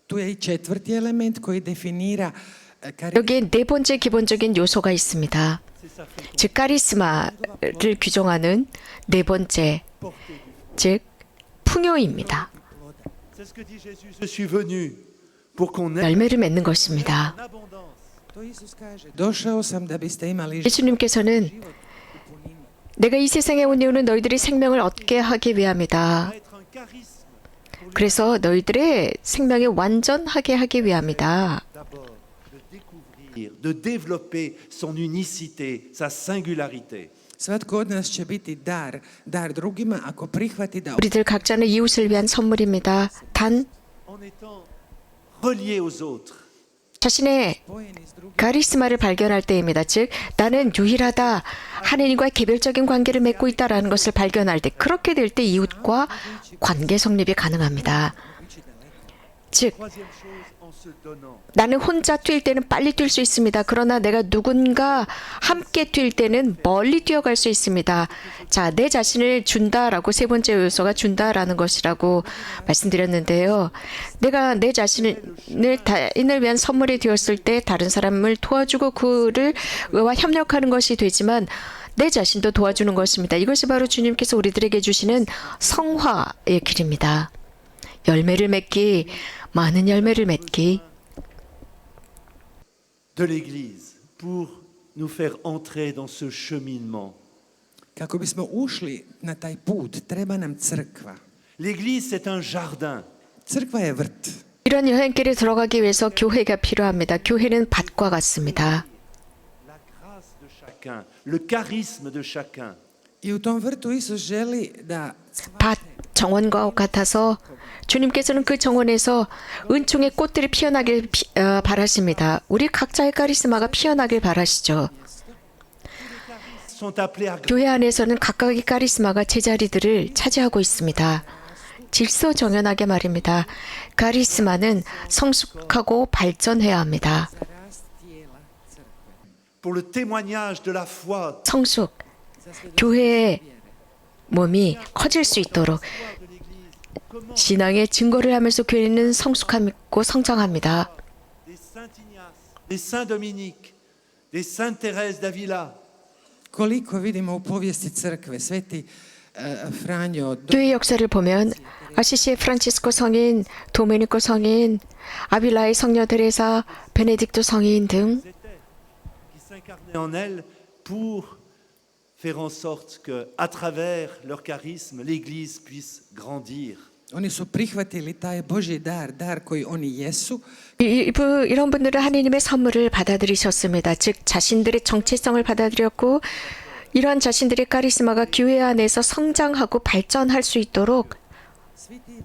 Tu je i četvrti element koji definira 여기에 네 번째 기본적인 요소가 있습니다. 즉 카리스마를 규정하는 네 번째, 즉 풍요입니다. C'est ce que dit Jésus, je suis venu pour qu'on ait 열매를 맺는 것입니다. en abondance. To Isus kaže, došao sam da biste imali 예수님께서는 내가 이 세상에 온 이유는 너희들이 생명을 얻게 하기 위함이다. Être un charisme pour lui 그래서 너희들의 생명이 완전하게 하기 위함이다. d'abord de découvrir, de développer son unicité, sa singularité. Svatko od nas će biti dar drugima ako prihvati da 우리들 각자는 이웃을 위한 선물입니다. 단 En étant relié aux autres. 자신의 spojeni s drugim 카리스마를 발견할 때입니다. 즉 나는 유일하다. 하느님과 개별적인 관계를 맺고 있다라는 것을 발견할 때 그렇게 될 때 이웃과 관계 성립이 가능합니다. 즉 Troisième chose, en se donnant. 나는 혼자 뛸 때는 빨리 뛸 수 있습니다. 그러나 내가 누군가 함께 뛸 때는 멀리 뛰어갈 수 있습니다. 자, 내 자신을 준다라고 세 번째 요소가 준다라는 것이라고 말씀드렸는데요. 내가 내 자신을 타인을 위한 선물이 되었을 때 다른 사람을 도와주고 그와 협력하는 것이 되지만 내 자신도 도와주는 것입니다. 이것이 바로 주님께서 우리들에게 주시는 성화의 길입니다. 열매를 맺기, 많은 열매를 맺기. De l'Église pour nous faire entrer dans ce cheminement. kako bismo ušli na taj put, treba nam crkva. L'Église, c'est un jardin. Crkva je vrt. 이런 여행길에 들어가기 위해서 교회가 필요합니다. 교회는 밭과 같습니다. La grâce de chacun, le charisme de chacun. I u tom vrtu Isus želi da 밭 정원과 같아서 주님께서는 그 정원에서 은총의 꽃들이 피어나길 바라십니다. 우리 각자의 카리스마가 피어나길 바라시죠. Sont appelés à 교회 안에서는 각각의 카리스마가 제자리들을 차지하고 있습니다. 질서정연하게 말입니다. 카리스마는 성숙하고 발전해야 합니다. pour le témoignage de la foi. 성숙, 교회의 몸이 커질 수 있도록 신앙의 증거를 하면서 교회는 성숙하고 성장합니다. Des Saint Ignace, des Saint Dominique, des Sainte Thérèse d'Avila. koliko vidimo u povijesti crkve, sveti Franjo, 교회 역사를 보면 아시시의 프란치스코 성인, 도메니코 성인, 아빌라의 성녀 데레사, 베네딕토 성인 등 Qui s'incarnaient en elle pour faire en sorte que, à travers leur charisme, l'Église puisse grandir. oni su prihvatili taj Božji dar koji oni jesu, 이런 분들은 하느님의 선물을 받아들이셨습니다. 즉 자신들의 정체성을 받아들였고 이러한 자신들의 카리스마가 교회 안에서 성장하고 발전할 수 있도록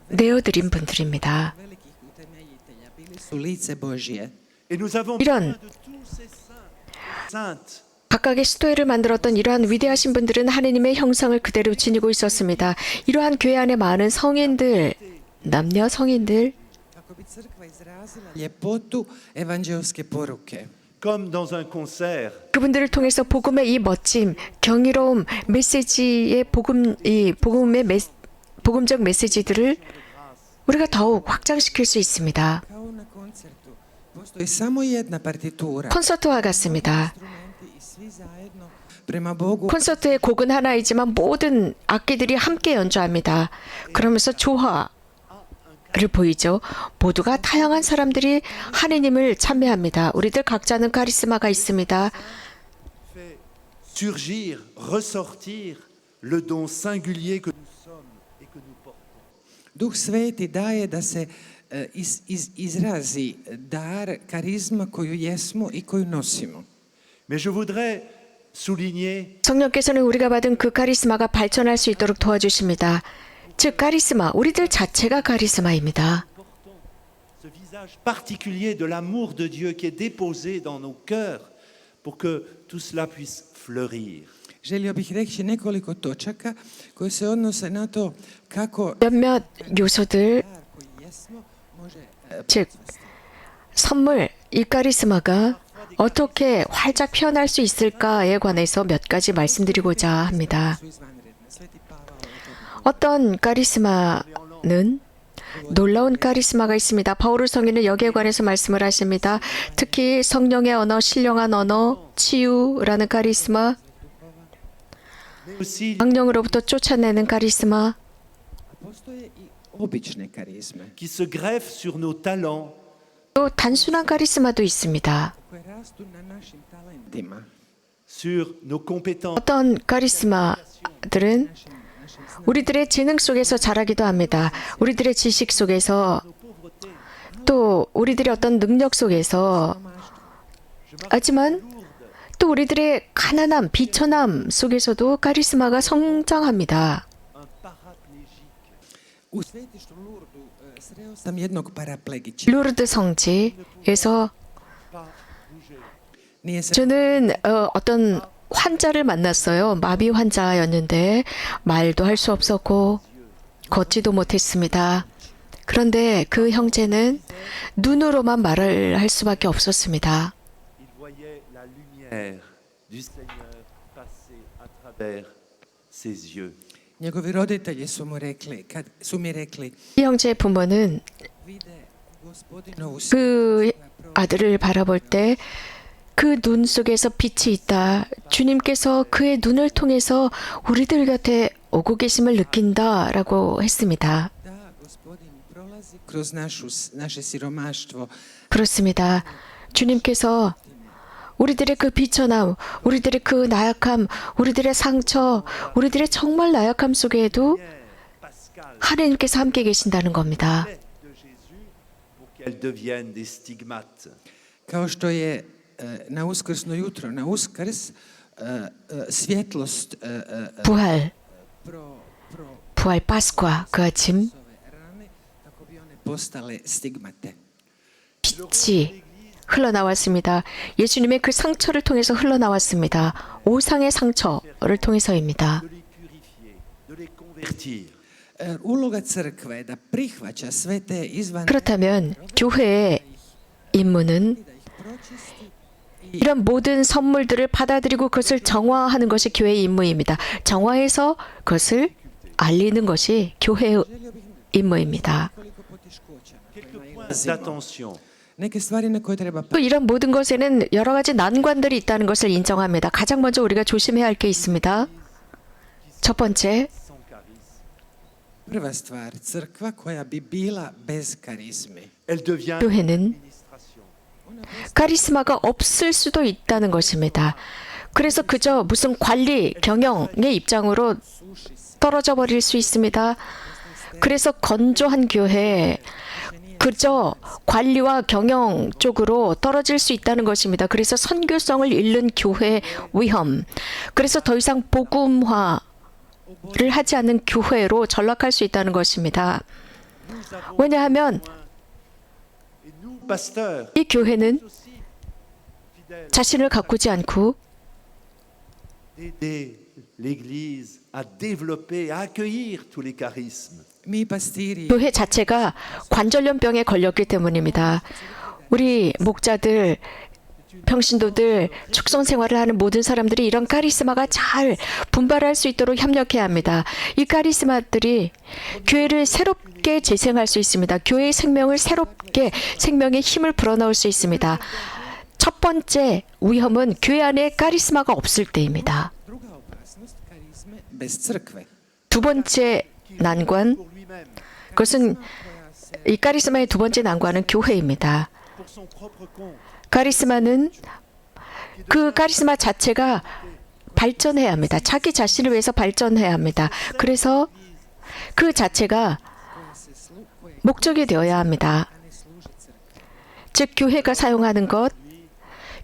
내어드린 분들입니다. velikih utemeljitelja, bili su lice Božje. Et nous avons 이런 besoin de tous ces saints, saintes, 각각의 시도회를 만들었던 이러한 위대하신 분들은 하느님의 형상을 그대로 지니고 있었습니다. 이러한 교회 안에 많은 성인들, 남녀 성인들, Kako bi crkva izrazila ljepotu evanđelske poruke. comme dans un concert. 그분들을 통해서 복음의 이 멋짐, 경이로움, 메시지의 복음적 메시지들을 우리가 더욱 확장시킬 수 있습니다. Kao na koncertu, postoji samo jedna partitura. 콘서트와 같습니다. Instrumenti i svi zajedno prema Bogu 콘서트의 곡은 하나이지만 모든 악기들이 함께 연주합니다. 그러면서 조화를 보이죠. 모두가 다양한 사람들이 하느님을 찬미합니다. 우리들 각자는 카리스마가 있습니다. Fait surgir, ressortir le don singulier que nous sommes et que nous portons. Duh Sveti daje da se izrazi dar, karizma koju jesmo i koju nosimo. Mais je voudrais souligner 성령께서는 우리가 받은 그 카리스마가 발전할 수 있도록 도와주십니다. 즉 카리스마, 우리들 자체가 카리스마입니다. ce visage particulier de l'amour de Dieu qui est déposé dans nos cœurs pour que tout cela puisse fleurir. Želio bih reći nekoliko točaka koje se odnose na to kako 몇몇 요소들, koji jesmo može 즉 선물, 이 카리스마가 어떻게 활짝 피어날 수 있을까에 관해서 몇 가지 말씀드리고자 합니다. su izvanredne. Sveti Pavao o tome 어떤 카리스마는 놀라운 카리스마가 있습니다. 바울 성인은 여기에 관해서 말씀을 하십니다. 특히 성령의 언어, 신령한 언어, 치유라는 카리스마, Mais aussi 악령으로부터 쫓아내는 카리스마, A postoje i obične karizme qui se greffent sur nos talents, 또 단순한 카리스마도 있습니다. koje rastu na našim talentima, sur nos compétences. 어떤 카리스마들은 우리들의 재능 속에서 자라기도 합니다. 우리들의 지식 속에서, 또 우리들의 어떤 능력 속에서, 하지만 또 우리들의 가난함, 비천함 속에서도 카리스마가 성장합니다. Un paraplégique u svetištu Lurdu sreo sam jednog paraplegića. 루르드 성지에서 Nije se 저는 어떤 환자를 만났어요. 마비 환자였는데 말도 할 수 없었고 걷지도 못했습니다. 그런데 그 형제는 눈으로만 말을 할 수밖에 없었습니다. il voyait la lumière du Seigneur passer à travers ses yeux. njegovi roditelji su mi rekli 이 형제의 부모는 vide gospodinovu 그 아들을 바라볼 때 그 눈 속에서 빛이 있다. 주님께서 그의 눈을 통해서 우리들 곁에 오고 계심을 느낀다라고 했습니다. da gospodin prolazi kroz naše siromaštvo. 그렇습니다. 주님께서 우리들의 그 비천함, 우리들의 그 나약함, 우리들의 상처, 우리들의 정말 나약함 속에도 Pascal 하나님께서 함께 계신다는 겁니다. de Jésus pour qu'elles deviennent des stigmates. Kao što je na uskrsno jutro, na uskrs svjetlost 부활, pro 부활 파스과 그 아침 ove rane kako bi one postale stigmate. 빛이 흘러나왔습니다. 예수님의 그 상처를 통해서 흘러나왔습니다. 오상의 상처를 통해서입니다. De les purifier, de les convertir. Uloga crkve je da prihvaća sve te izvan 그렇다면 교회의 임무는 da ih pročisti 이런 모든 선물들을 받아들이고 그것을 정화하는 것이 교회의 임무입니다. 정화해서 그것을 알리는 것이 교회의 임무입니다. koliko poteškoća na koje Quelques points nailazimo. d'attention. Neke stvari na koje treba 또 이런 모든 것에는 여러 가지 난관들이 있다는 것을 인정합니다. 가장 먼저 우리가 조심해야 할 게 있습니다. 첫 번째, Sans charisme. prva stvar, crkva koja bi bila bez karizme. Elle devient 교회는 administration. 카리스마가 없을 수도 있다는 것입니다. 그래서 그저 무슨 관리, 경영의 입장으로 떨어져 버릴 수 있습니다. 그래서 건조한 교회, 그저 관리와 경영 쪽으로 떨어질 수 있다는 것입니다. 그래서 선교성을 잃는 교회 위험, 그래서 더 이상 복음화를 하지 않는 교회로 전락할 수 있다는 것입니다. 왜냐하면 Et nous, pasteurs, 이 교회는 aussi fidèles, 자신을 가꾸지 않고 d'aider l'Église à développer, à accueillir tous les charismes. Mi pastiri 교회 자체가 관절염병에 걸렸기 때문입니다. 우리 목자들, 평신도들, 축성 생활을 하는 모든 사람들이 이런 카리스마가 잘 분발할 수 있도록 협력해야 합니다. 이 카리스마들이 교회를 새롭게 재생할 수 있습니다. 교회의 생명을 새롭게, 생명의 힘을 불어넣을 수 있습니다. 첫 번째 위험은 교회 안에 카리스마가 없을 때입니다. druga opasnost karizme bez crkve. 두 번째 난관, Pour lui-même, 그것은 이 카리스마의 두 번째 난관은 교회입니다. pour son propre compte. 카리스마는 그 카리스마 자체가 발전해야 합니다. 자기 자신을 위해서 발전해야 합니다. 그래서 그 자체가 목적이 되어야 합니다. 즉 교회가 사용하는 것,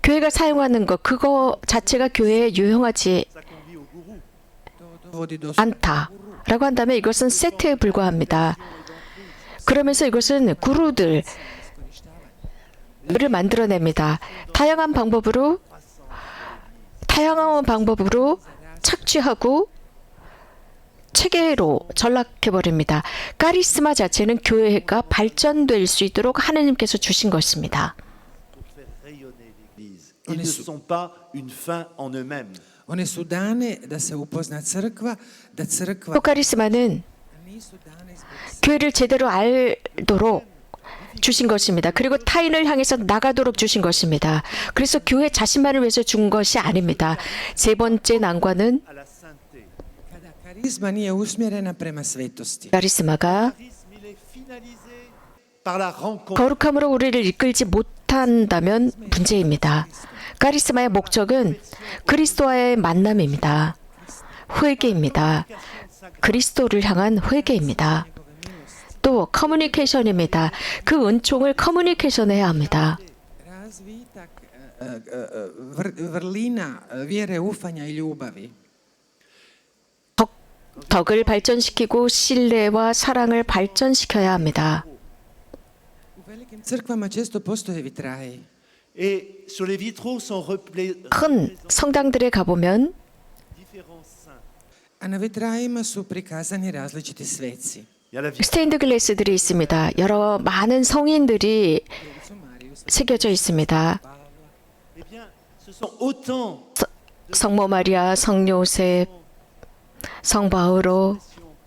교회가 사용하는 것 그거 자체가 교회에 유용하지 Ça convie au gourou. To dovodi do 않다라고 한다면 이것은 세트에 불과합니다. 그러면서 이것은 구루들을 만들어냅니다. 다양한 방법으로 착취하고 체계로 전락해버립니다. 카리스마 자체는 교회가 발전될 수 있도록 하나님께서 주신 것입니다. Pour faire rayonner l'Église. Ils ne sont pas une fin en eux-mêmes. One su dane da se upozna crkva, da crkva 또 카리스마는 nisu dane zbog 교회를 제대로 알도록 주신 것입니다. 그리고 타인을 향해서 나가도록 주신 것입니다. 그래서 교회 자신만을 위해서 준 것이 아닙니다. 세 번째 난관은 À la sainteté. kada karizma nije usmjerena prema svetosti. 카리스마가 Charisme, il est finalisé par la rencontre. 거룩함으로 우리를 이끌지 못한다면 문제입니다. 카리스마의 목적은 그리스도와의 만남입니다. 회개입니다. 그리스도를 향한 회개입니다. 또 커뮤니케이션입니다. 그 은총을 커뮤니케이션해야 합니다. Razvitak vrlina vjere, ufanja i ljubavi. 덕을 발전시키고 신뢰와 사랑을 발전시켜야 합니다. U velikim crkvama često postoje vitraji. Et sur les vitraux sont 큰 성당들에 가보면 différents saints. A na vitrajima su prikazani različiti sveci. Il y a la vie. 스테인드 글래스들이 있습니다. 여러 많은 성인들이 새겨져 있습니다. Eh bien, ce sont autant 성모 마리아, 성 요셉, 성 바오로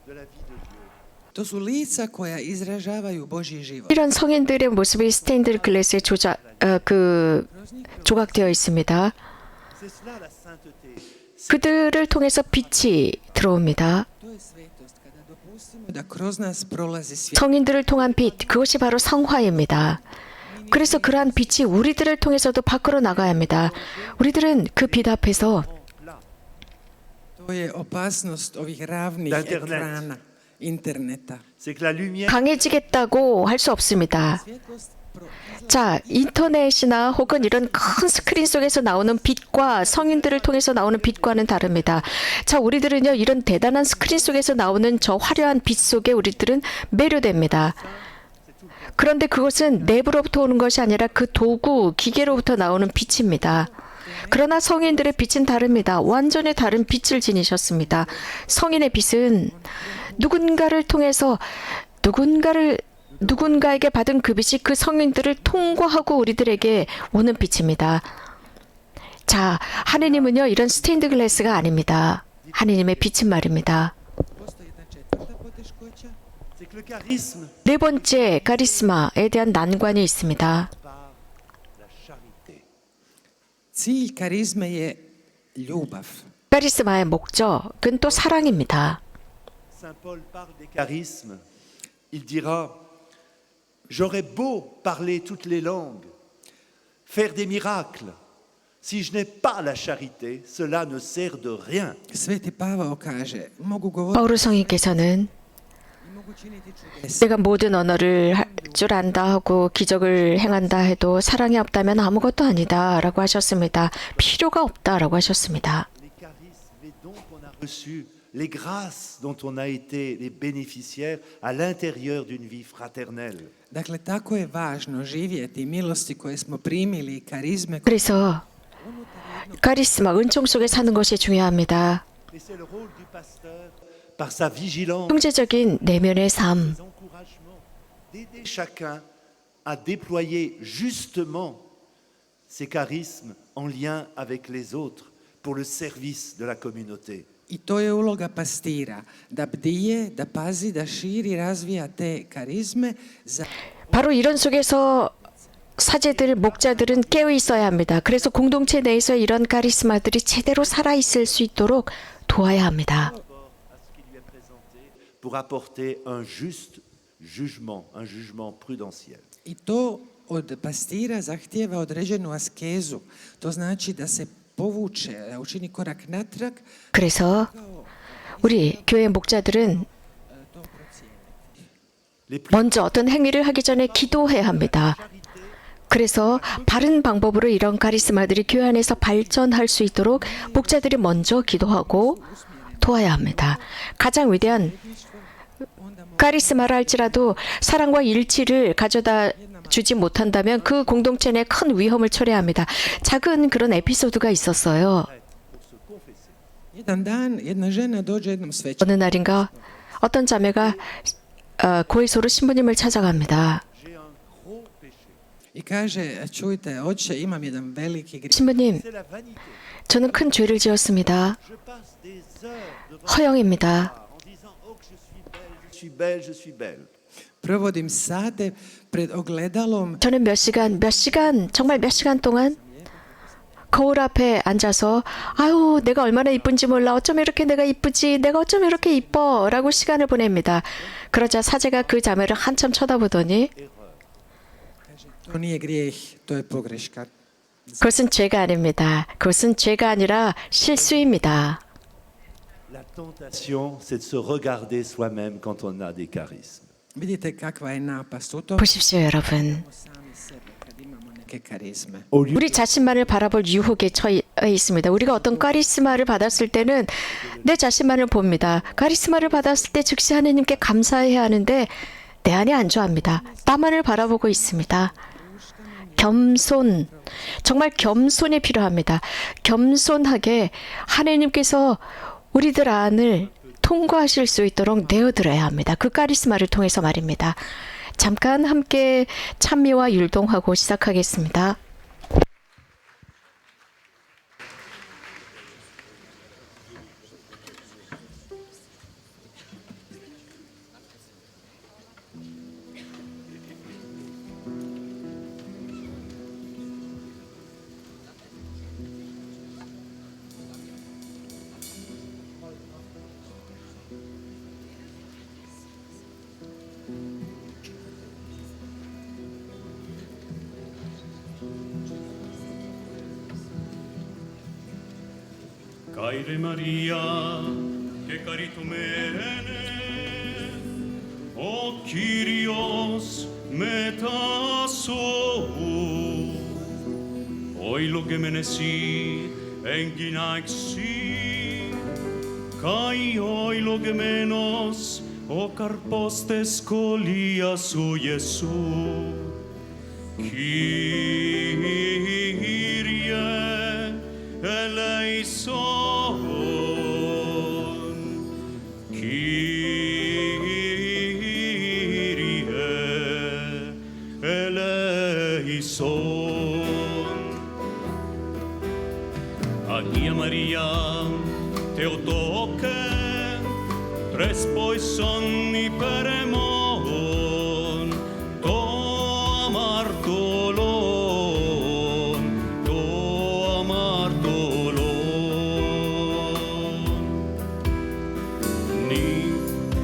de la vie de Dieu. To su lica koja izražavaju Božji život. 이런 성인들의 모습이 스테인드 글래스에 조각되어 있습니다. C'est cela la sainteté. 그들을 통해서 빛이 들어옵니다. To je svetost kada dopustimo da kroz nas prolazi svijet. 성인들을 통한 빛, 그것이 바로 성화입니다. 그래서 그러한 빛이 우리들을 통해서도 밖으로 나가야 합니다. 우리들은 그 빛 앞에서 To je opasnost ovih ravnih Internet. ekrana, interneta. C'est que la lumière 강해지겠다고 할 수 없습니다. Svjetlost 자, 인터넷이나 혹은 이런 큰 스크린 속에서 나오는 빛과 성인들을 통해서 나오는 빛과는 다릅니다. 자, 우리들은요, 이런 대단한 스크린 속에서 나오는 저 화려한 빛 속에 우리들은 매료됩니다. 그런데 그것은 내부로부터 오는 것이 아니라 그 도구, 기계로부터 나오는 빛입니다. 그러나 성인들의 빛은 다릅니다. 완전히 다른 빛을 지니셨습니다. 성인의 빛은 누군가를 통해서 누군가에게 받은 그 빛이 그 성인들을 통과하고 우리들에게 오는 빛입니다. 자, 하느님은요, 이런 스테인드 글래스가 아닙니다. 하느님의 빛은 말입니다. postoji jedna četvrta poteškoća. c'est que le charisme 네 번째, 카리스마에 대한 난관이 있습니다. par la charité. Cilj karizme je ljubav. 카리스마의 목적은 또 사랑입니다. Saint Paul parle des charismes. Il dira j'aurais beau parler toutes les langues, faire des miracles. Si je n'ai pas la charité, cela ne sert de rien. Sveti Pavao kaže, mogu govoriti 바오로 성인께서는 i mogu činiti čudesa. 내가 모든 언어를 할 줄 안다 하고 기적을 행한다 해도 사랑이 없다면 아무것도 아니다 라고 하셨습니다. 필요가 없다라고 하셨습니다. Les charismes, les dons qu'on a reçus, les grâces dont on a été les bénéficiaires à l'intérieur d'une vie fraternelle. Dakle, tako je važno živjeti milosti koje smo primili i karizme koje 그래서 카리스마, 은총 속에 사는 것이 중요합니다. Et c'est le rôle du pasteur, par sa vigilance, 형제적인 내면의 삶, ses encouragements, d'aider chacun à déployer justement ses charismes en lien avec les autres pour le service de la communauté. I to je uloga pastira, da bdije, da pazi, da širi, razvija te karizme za 바로 이런 속에서 사제들, 목자들은 깨어 있어야 합니다. 그래서 공동체 내에서 이런 카리스마들이 제대로 살아 있을 수 있도록 도와야 합니다. À ce qui lui est présenté pour apporter un juste jugement, un jugement prudentiel. I to od pastira zahtijeva određenu askezu. To znači da se povuče, da učini korak natrag, 그래서 우리 교회 목자들은 Les plus 먼저 어떤 행위를 하기 전에 기도해야 합니다. 그래서 바른 방법으로 이런 카리스마들이 교회 안에서 발전할 수 있도록 목자들이 먼저 기도하고 도와야 합니다. 가장 위대한 카리스마라 할지라도 사랑과 일치를 가져다 주지 못한다면 그 공동체 내 큰 위험을 초래합니다. 작은 그런 에피소드가 있었어요. Jedan dan jedna žena dođe jednom svećeniku 어느 날인가 어떤 자매가 고해소로 신부님을 찾아갑니다. i kaže, čujte, oče, imam jedan veliki grijeh. 신부님, C'est la vanité. 저는 큰 죄를 지었습니다. Je passe des heures devant 허영입니다. en disant oh que je suis belle, je suis belle, je suis belle. Provodim sate pred ogledalom 저는 몇 시간, 정말 몇 시간 동안 거울 앞에 앉아서 아유, 내가 얼마나 이쁜지 몰라. 어쩜 이렇게 내가 이쁘지? 내가 어쩜 이렇게 이뻐? 라고 시간을 보냅니다. 그러자 사제가 그 자매를 한참 쳐다보더니 to nije grijeh, to je pogreška. 그것은 죄가 아닙니다. 그것은 죄가 아니라 실수입니다. La tentation, c'est de se regarder soi-même quand on a des charismes. Vidite kakva je napast u tom 보십시오, 여러분. sami sebe kad imamo neke karizme. Au lieu 우리 자신만을 바라볼 유혹에 처해 있습니다. 우리가 어떤 카리스마를 받았을 때는 내 자신만을 봅니다. 카리스마를 받았을 때 즉시 하느님께 감사해야 하는데 내 안에 안주합니다. 나만을 바라보고 있습니다. 겸손, 정말 겸손이 필요합니다. 겸손하게 하느님께서 우리들 안을 통과하실 수 있도록 내어드려야 합니다. 그 카리스마를 통해서 말입니다. 잠깐 함께 찬미와 율동하고 시작하겠습니다. Caire Maria, que caritumene, o Kyrios metasou, oi logemenesi enginaxi, kai oi logemenos, o carpostes colia su Jesu, Kyrie eleison, Kyrie eleison. Agia Maria, Theotoke, tres poison hyperemon, to amar dolon, to amar dolon. Ni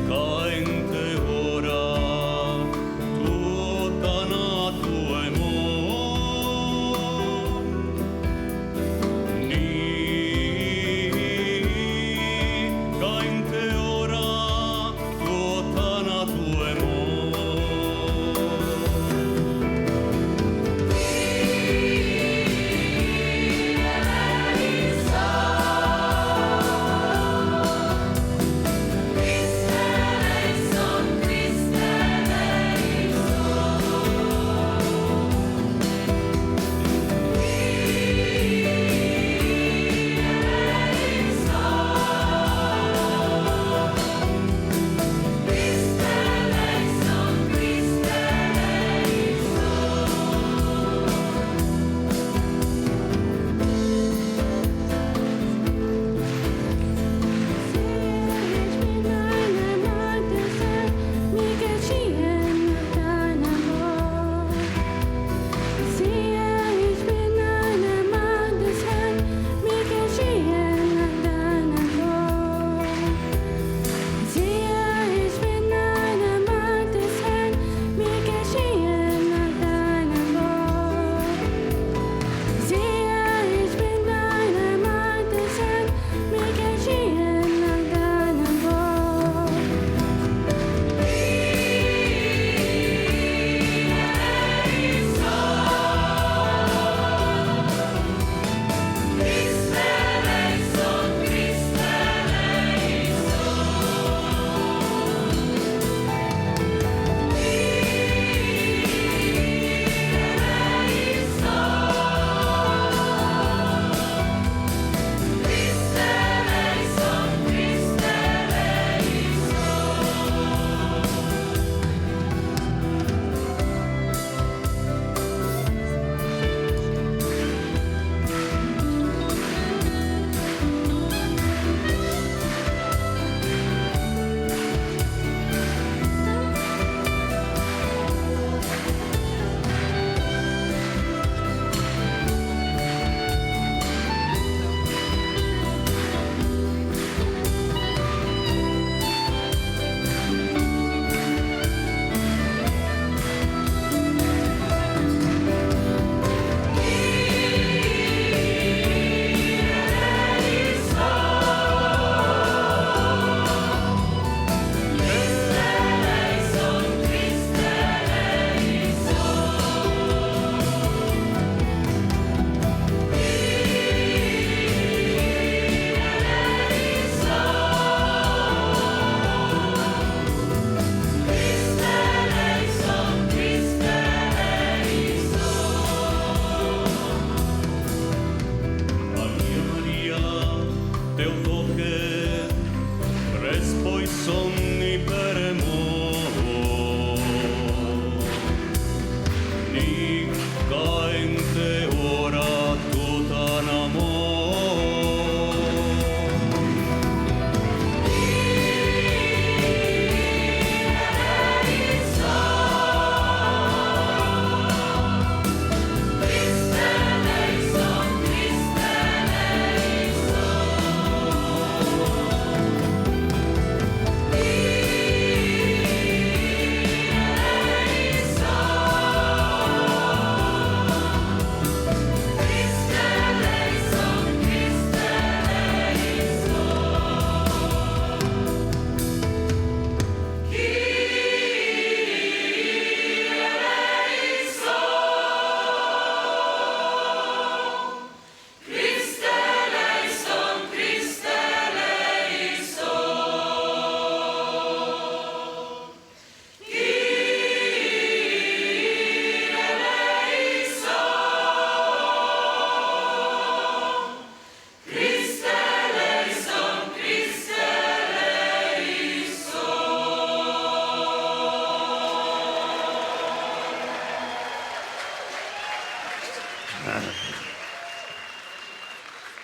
caente ora, tuotana tuemon, ni caente ora, tuotana tuemon.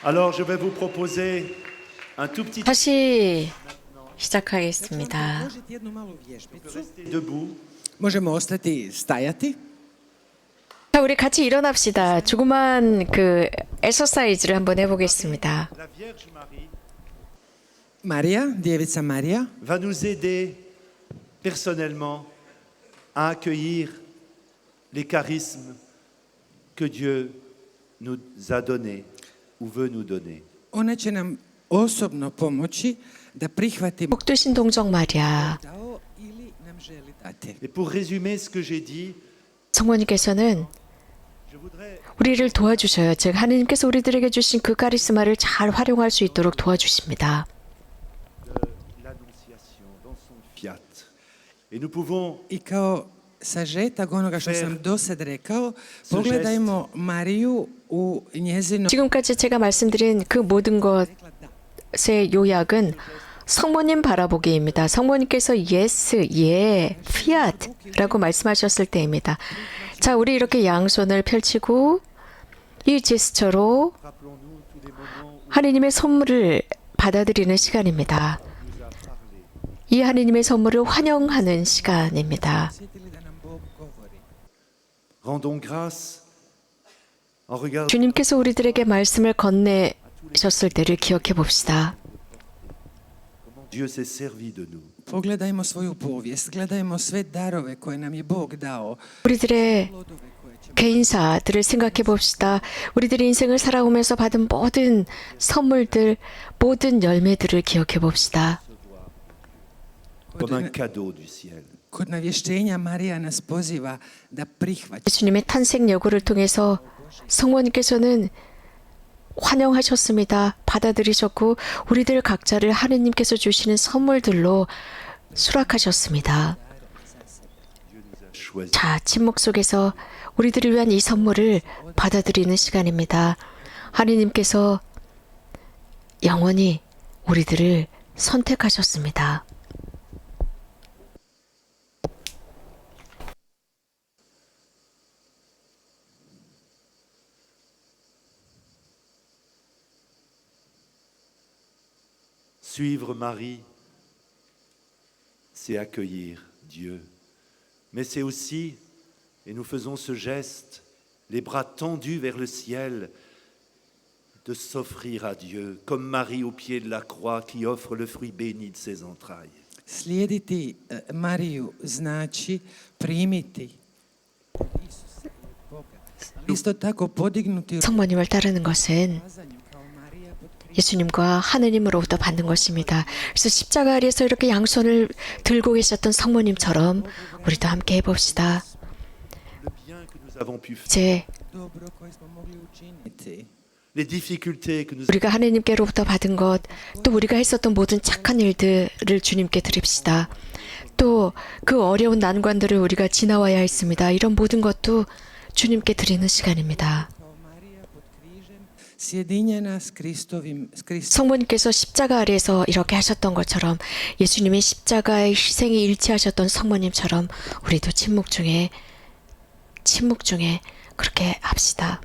Alors je vais vous proposer un tout petit 다시 시작하겠습니다. Možete jednu malu vježbicu. rester debout. Možemo ostati stajati. 자, 우리 같이 일어납시다. 조그만 그 엑서사이즈를 한번 해보겠습니다. La Vierge Marie Marija, djevica Marija, va nous aider personnellement à accueillir les charismes que Dieu nous a donnés ou veut nous donner. ona će nam osobno pomoći da prihvatimo 복두신 동정 마리아, dao ili nam želi dati. Et pour résumer ce que j'ai dit, 성모님께서는 je voudrais 우리를 도와주셔요. 즉 하느님께서 우리들에게 주신 그 카리스마를 잘 활용할 수 있도록 도와주십니다. l'Annonciation dans son fiat. Et nous pouvons I kao sažetak onoga što Fer. sam do sad rekao, pogledajmo Mariju u njezino 지금까지 제가 말씀드린 그 모든 것의 요약은 성모님 바라보기입니다. 성모님께서 yes, 예, fiat라고 말씀하셨을 때입니다. 자, 우리 이렇게 양손을 펼치고 이 제스처로 rappelons-nous tous les moments où 하느님의 선물을 받아들이는 시간입니다. il nous a parlé. 이 하느님의 선물을 환영하는 시간입니다. Sjetili da nam Bog govori. Rendons grâce en regardant 주님께서 우리들에게 말씀을 건네셨을 때를 기억해 봅시다. comment Dieu s'est servi de nous. Pogledajmo svoju povijest, gledajmo sve darove koje nam je Bog dao, 우리들의 plodove koje ćemo 개인사들을 생각해 봅시다. 우리들의 인생을 살아오면서 받은 모든 선물들, 모든 열매들을 기억해 봅시다. Comme un cadeau du ciel. Kod navještenja Marija nas poziva da prihvaćamo 예수님의 탄생 여고를 통해서 성모님께서는 환영하셨습니다. 받아들이셨고 우리들 각자를 하느님께서 주시는 선물들로 수락하셨습니다. Dieu nous a choisis. 자, 침묵 속에서 우리들을 위한 이 선물을 받아들이는 시간입니다. 하느님께서 영원히 우리들을 선택하셨습니다. Suivre Marie, c'est accueillir Dieu. Mais c'est aussi, et nous faisons ce geste, les bras tendus vers le ciel, de s'offrir à Dieu, comme Marie au pied de la croix qui offre le fruit béni de ses entrailles. slijediti Mariju znači primiti Isusa i Boga. Isto tako podignuti 성모님을 따르는 것은 razanju kao Marija pod krilom. 예수님과 하느님으로부터 받는 것입니다. 그래서 십자가 아래에서 이렇게 양손을 들고 계셨던 성모님처럼 우리도 함께 해봅시다. Le bien que nous avons pu faire, 이제 Dobro koje smo mogli učiniti. les difficultés que nous 우리가 하느님께로부터 받은 것, 또 우리가 했었던 모든 착한 일들을 주님께 드립시다. 또 그 어려운 난관들을 우리가 지나와야 했습니다. 이런 모든 것도 주님께 드리는 시간입니다. Kao Marija pod križem sjedinjena s Kristovim, 성모님께서 십자가 아래에서 이렇게 하셨던 것처럼 예수님이 십자가의 희생에 일치하셨던 성모님처럼 우리도 침묵 중에 그렇게 합시다.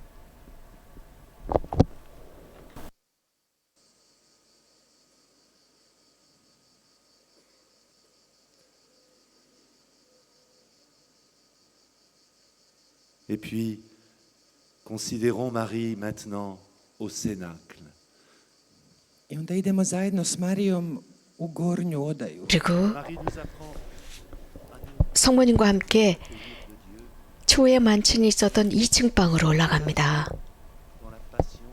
Et puis, considérons Marie maintenant au Cénacle. I onda idemo zajedno s Marijom u gornju odaju. 그리고 Marie nous apprend 성모님과 함께 초에 만찬이 있었던 2층 방으로 올라갑니다. dans la passion,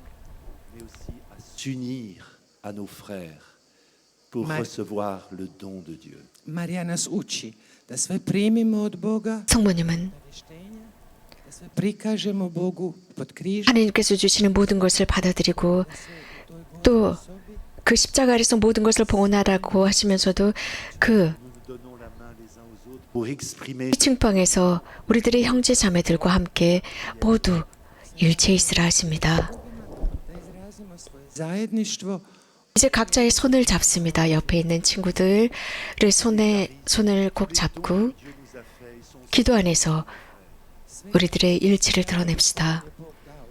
mais aussi à s'unir à nos frères pour Ma- recevoir le don de Dieu. Marija nas uči da sve primimo od Boga, 성모님은 navještenja, da sve prikažemo Bogu pod križem, 하나님께서 주시는 모든 것을 받아들이고 또 그 십자가 아래서 모든 것을 봉헌하라고 하시면서도 그 Nous nous donnons la main les uns aux autres pour exprimer 2층 방에서 우리들의 형제 자매들과 함께 모두 일체 있으라 하십니다. da izrazimo svoje zajedništvo 이제 각자의 손을 잡습니다. 옆에 있는 친구들의 손을 꼭 잡고 Dieu nous a fait et son 기도 안에서 우리들의 일치를 드러냅시다. Bog dao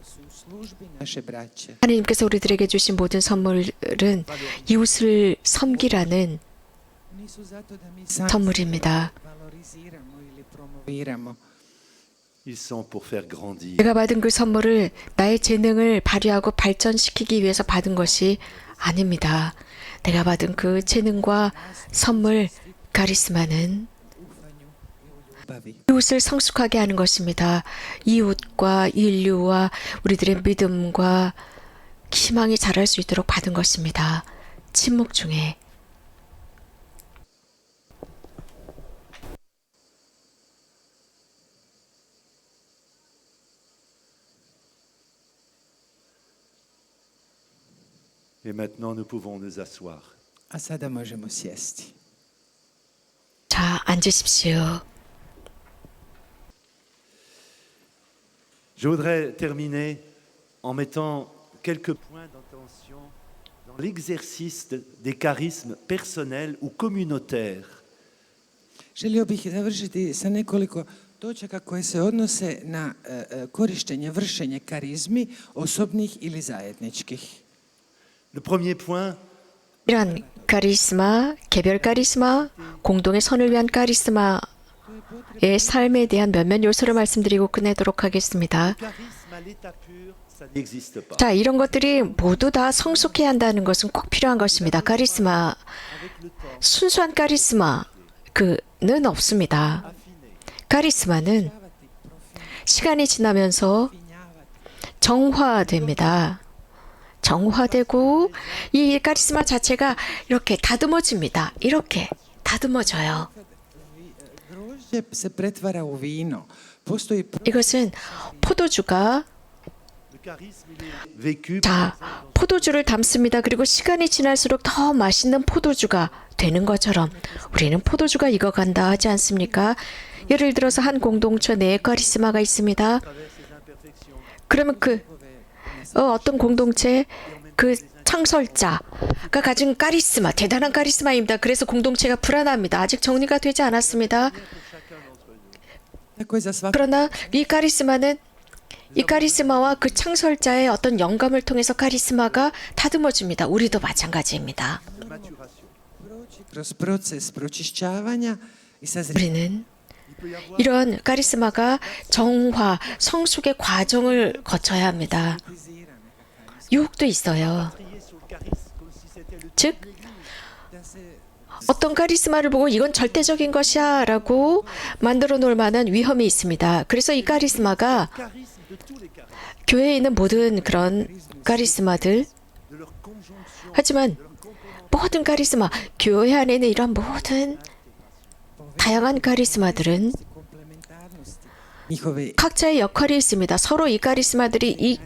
službi naše braće. 하나님께서 우리들에게 주신 모든 선물은 이웃을 섬기라는 Nisu zato da mi sami 선물입니다. valoriziramo ili promoviramo. Ils sont pour faire grandir. 내가 받은 그 선물을 나의 재능을 발휘하고 발전시키기 위해서 받은 것이 아닙니다. 내가 받은 그 재능과 선물, 카리스마는 Ljubavi. 이웃을 성숙하게 하는 것입니다. 이웃과 인류와 우리들의 믿음과 희망이 자랄 수 있도록 받은 것입니다. 침묵 중에 Et maintenant, nous pouvons nous asseoir. A sada možemo sjesti. 자, 앉으십시오. Je voudrais terminer en mettant quelques points d'attention dans l'exercice des charismes personnels ou communautaires. Želio bih završiti sa nekoliko točaka koje se odnose na korištenje, vršenje karizmi, osobnih ili zajedničkih. Le premier point, 이런 카리스마, 개별 카리스마, 공동의 선을 위한 카리스마의 삶에 대한 몇몇 요소를 말씀드리고 끝내도록 하겠습니다. charisme à l'état pur, ça n'existe pas. 자, 이런 것들이 모두 다 성숙해야 한다는 것은 꼭 필요한 것입니다. 카리스마, 순수한 카리스마, 그는 없습니다. 카리스마는 시간이 지나면서 정화됩니다. 정화되고 이 카리스마 자체가 이렇게 다듬어집니다. 이렇게 다듬어져요. Grožđe se pretvara u vino. Postoji 이것은 포도주가 Le charisme, il est vécu 자, 포도주를 담습니다. 그리고 시간이 지날수록 더 맛있는 포도주가 되는 것처럼 우리는 포도주가 익어간다 하지 않습니까? 예를 들어서 한 공동체 내에 카리스마가 있습니다. 그러면 어떤 공동체 그 창설자가 가진 카리스마, 대단한 카리스마입니다. 그래서 공동체가 불안합니다. 아직 정리가 되지 않았습니다. tako je za svako 그러나 이 카리스마와 그 창설자의 어떤 영감을 통해서 카리스마가 다듬어집니다. 우리도 마찬가지입니다. proći kroz proces pročišćavanja i sazrijevanja. 우리는 이런 카리스마가 정화, 성숙의 과정을 거쳐야 합니다. 유혹도 있어요. 즉, 어떤 카리스마를 보고 이건 절대적인 것이야 라고 만들어 놓을 만한 위험이 있습니다. 그래서 이 카리스마가 교회에 있는 모든 그런 카리스마들, 하지만 모든 카리스마, 교회 안에 있는 이런 모든 다양한 카리스마들은 Njihove 각자의 역할이 있습니다. 서로 이 카리스마들이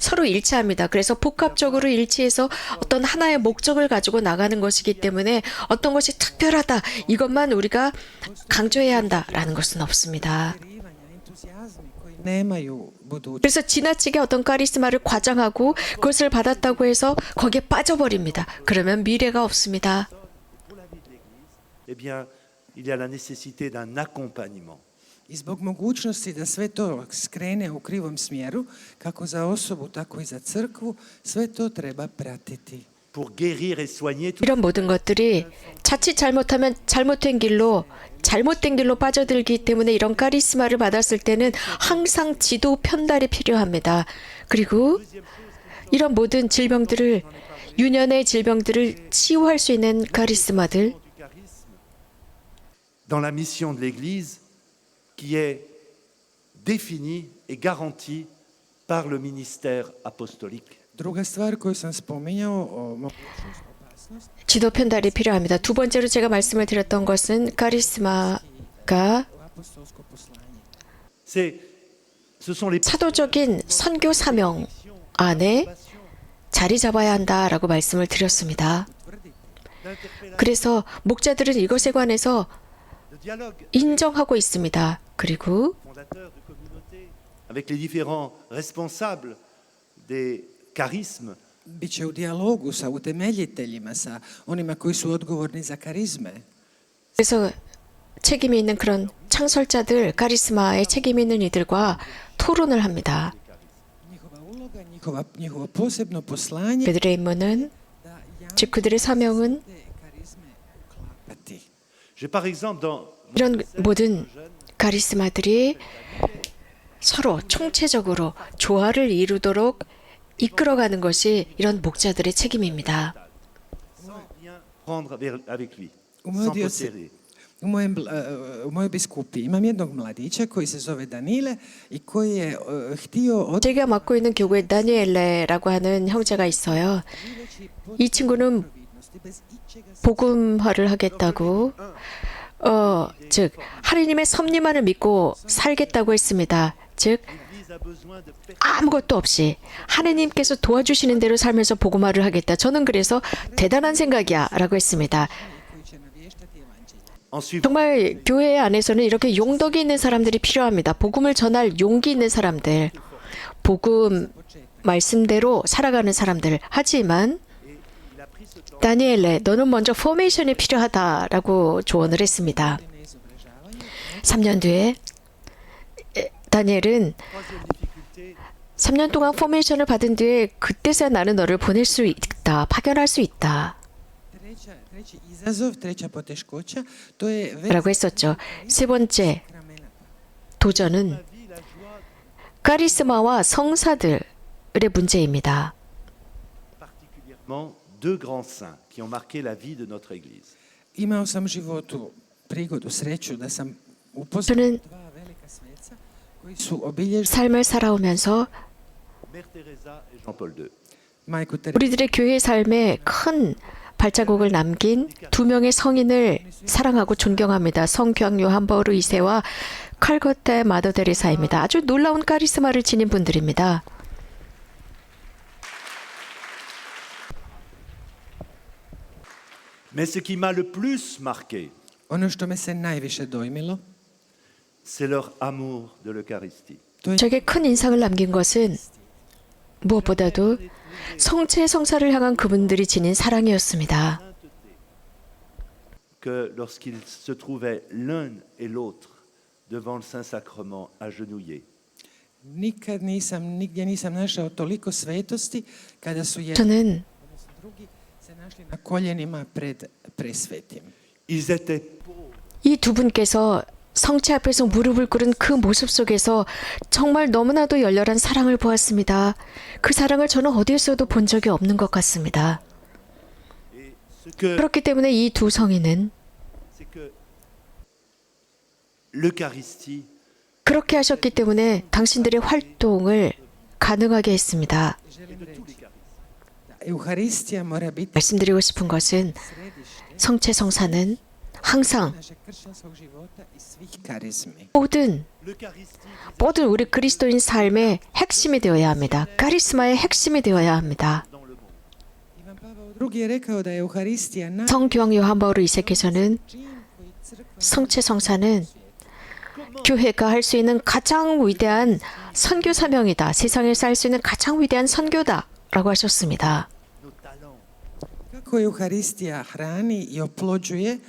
서로 일치합니다. 그래서 복합적으로 일치해서 어떤 하나의 목적을 가지고 나가는 것이기 때문에 어떤 것이 특별하다, 이것만 우리가 강조해야 한다라는 것은 없습니다. entuzijazmi koji nemaju budućnost. 그래서 지나치게 어떤 카리스마를 과장하고 그것을 받았다고 해서 거기에 빠져버립니다. 그러면 미래가 없습니다. eh bien, il y a la nécessité d'un accompagnement. I zbog mogućnosti da sve to skrene u krivom smjeru, kako za osobu, tako i za crkvu, sve to treba pratiti. Pour guérir et soigner tout 이런 모든 것들이 자칫 잘못하면 잘못된 길로 빠져들기 때문에 이런 카리스마를 받았을 때는 항상 지도 편달이 필요합니다. 그리고 이런 모든 질병들을, 유년의 질병들을 치유할 수 있는 카리스마들, dans la mission de l'Église qui est définie et garantie par le ministère apostolique. Druga stvar koju sam spominjao, mogućnost, opasnost, 지도 편달이 필요합니다. 두 번째로 제가 말씀을 드렸던 것은 카리스마가 apostolsko poslanje. Ce sont les 사도적인 선교 사명 안에 자리 잡아야 한다라고 말씀을 드렸습니다. 그래서 목자들은 이것에 관해서 de dialogue 인정하고 있습니다. 그리고 fondateurs de communautés avec les différents responsables des charismes. Biće u dijalogu sa utemeljiteljima, sa onima koji su odgovorni za karizme. 그래서 책임이 있는 그런 창설자들, 카리스마에 책임 있는 이들과 토론을 합니다. Njihova uloga, njihovo posebno poslanje 그들의 임무는, 즉 그들의 사명은 karizme uklapati. J'ai par exemple dans 이런 모든 카리스마들이 서로 총체적으로 조화를 이루도록 이끌어가는 것이 이런 목자들의 책임입니다. bien prendre avec lui, U sans mojoj diocezi- posséder. u mojoj biskupiji imam jednog mladića koji se zove Danile i koji je htio od 제가 맡고 있는 교구에 다니엘레라고 하는 형제가 있어요. 이 친구는 providnosti, bez ičega 복음화를 하겠다고, 즉 하느님의 섭리만을 믿고 살겠다고 했습니다. 즉 L'Église a besoin de personnes. 아무것도 없이 하느님께서 도와주시는 대로 살면서 복음화를 하겠다. 저는 그래서 대단한 생각이야라고 했습니다. koji će naviještati evanđelje. En suivant 정말 교회 안에서는 이렇게 용덕이 있는 사람들이 필요합니다. 복음을 전할 용기 있는 사람들, 복음 말씀대로 살아가는 사람들. 하지만 il a pris ce temps. 다니엘레, 너는 먼저 포메이션이 필요하다라고 조언을 했습니다. 3년 뒤에 다니엘은 Troisième difficulté, 3년 동안 포메이션을 받은 뒤에 그때서야 나는 너를 보낼 수 있다, 파견할 수 있다 Treći izazov, treća poteškoća, to je već 라고 했었죠. 세 번째 sakramenata. 도전은 la vie, la joie, 카리스마와 성사들의 문제입니다. particulièrement deux grands saints qui ont marqué la vie de notre Église. Imao sam u životu prigodu, sreću da sam upoznao 저는 dva velika sveca koji su obilježili 삶을 살아오면서 Mère Teresa et Jean-Paul II. majku Terezu. 우리들의 교회 삶에 큰 발자국을 남긴 두 명의 성인을 사랑하고 존경합니다. 성경 요한 바오로 2세와 칼거테 마더 데레사입니다. 아주 놀라운 카리스마를 지닌 분들입니다. Mais ce qui m'a le plus marqué, Ono što me se najviše dojmilo, c'est leur amour de l'Eucharistie. 저에게 큰 인상을 남긴 것은 무엇보다도 성체 성사를 향한 그분들이 지닌 사랑이었습니다. Que lorsqu'ils se trouvaient l'un et l'autre devant le Saint-Sacrement agenouillés, nikad nigdje nisam našao toliko svetosti kada su jedan 저는 odnosno drugi se našli na koljenima pred presvetim. ils étaient pauvres, 이 두 분께서 성체 앞에서 무릎을 꿇은 그 모습 속에서 정말 너무나도 열렬한 사랑을 보았습니다. 그 사랑을 저는 어디에서도 본 적이 없는 것 같습니다. ce que 그렇기 때문에 이 두 성인은 c'est que l'Eucharistie 그렇게 하셨기 때문에 당신들의 활동을 가능하게 했습니다. et de tous les charismes. Euharistija mora biti 말씀드리고 싶은 것은 središte 성체 성사는 항상 našeg kršćanskog života i svih karizmi. 모든 우리 그리스도인 삶의 핵심이 되어야 합니다. 카리스마의 핵심이 되어야 합니다. Ivan Pavao II je rekao da je Euharistija 성교황 요한 바오로 2세께서는 način koji crkva 성체 성사는 교회가 할 수 있는 가장 위대한 선교 사명이다. 세상에서 할 수 있는 가장 위대한 선교다라고 하셨습니다. Nos talents, kako Euharistija hrani i oplođuje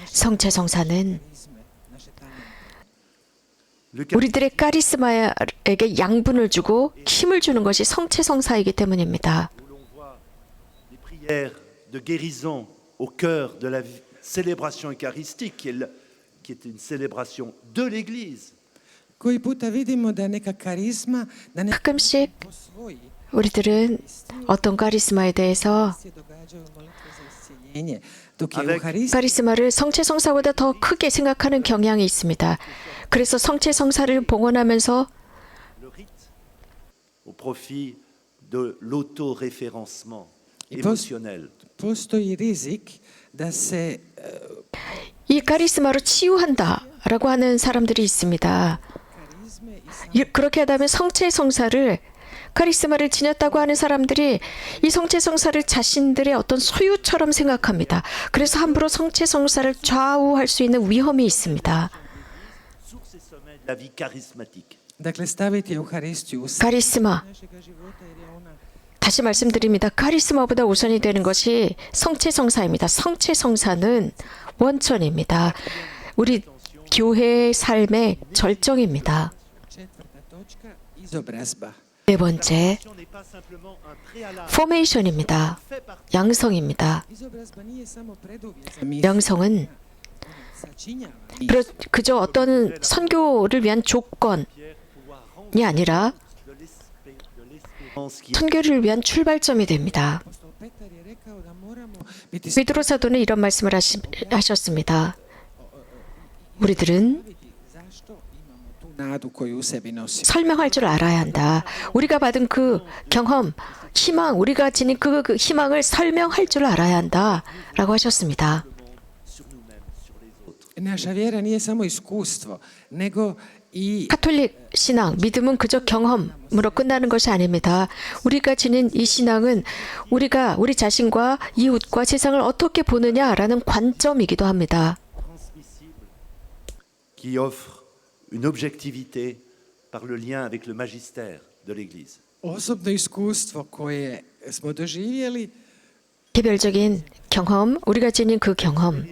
성체 성사는 karizme, naše talente. 우리들의 카리스마에게 양분을 주고 힘을 주는 것이 성체 성사이기 때문입니다. où l'on voit les prières de guérison au cœur de la célébration eucharistique, qui est une célébration de l'Église. Koji puta vidimo da neka karizma, da neka 가끔씩 posvoji 우리들은 어떤 카리스마에 대해서 se događaju molitve za iscijeljenje, dok je Avec- Euharistija 카리스마를 성체 성사보다 더 크게 생각하는 경향이 있습니다. 그래서 성체 성사를 봉헌하면서 Le rite au profit de l'auto-référencement Il faut- émotionnel. postoji rizik da se 이 카리스마로 치유한다라고 하는 사람들이 있습니다. karizme i 그렇게 하다면 성체 성사를 카리스마를 지녔다고 하는 사람들이 이 성체 성사를 자신들의 어떤 소유처럼 생각합니다. 그래서 함부로 성체 성사를 좌우할 수 있는 위험이 있습니다. Source et sommet de la vie charismatique. dakle staviti Euharistiju u srce 카리스마. našega života jer je ona 다시 말씀드립니다. 카리스마보다 우선이 되는 것이 성체 성사입니다. 성체 성사는 원천입니다. 우리 교회의 삶의 절정입니다. četvrta točka, izobrazba. 네 번째, n'est pas simplement un préalable, 포메이션입니다. fait partie 양성입니다. Izobrazba nije samo preduvjet za misiju, 양성은 sačinjava 그저 어떤 선교를 위한 조건이 아니라 de l'espérance qui 선교를 위한 출발점이 됩니다. Apostol Petar je rekao da moramo biti 베드로 사도는 이런 말씀을 하셨습니다. 우리들은 zašto imamo tu nadu koju u sebi nosimo. 설명할 줄 알아야 한다. 우리가 받은 그 경험, 희망, 우리가 지닌 그 희망을 설명할 줄 알아야 한다. 라고 하셨습니다. Naša vjera nije samo iskustvo, nego i 카톨릭 신앙, 믿음은 그저 경험으로 끝나는 것이 아닙니다. 우리가 지닌 이 신앙은 우리가 우리 자신과 이웃과 세상을 어떻게 보느냐라는 관점이기도 합니다. qui offre une objectivité par le lien avec le magistère de l'Église. osobno iskustvo koje smo doživjeli 개별적인 경험, 우리가 지닌 그 경험,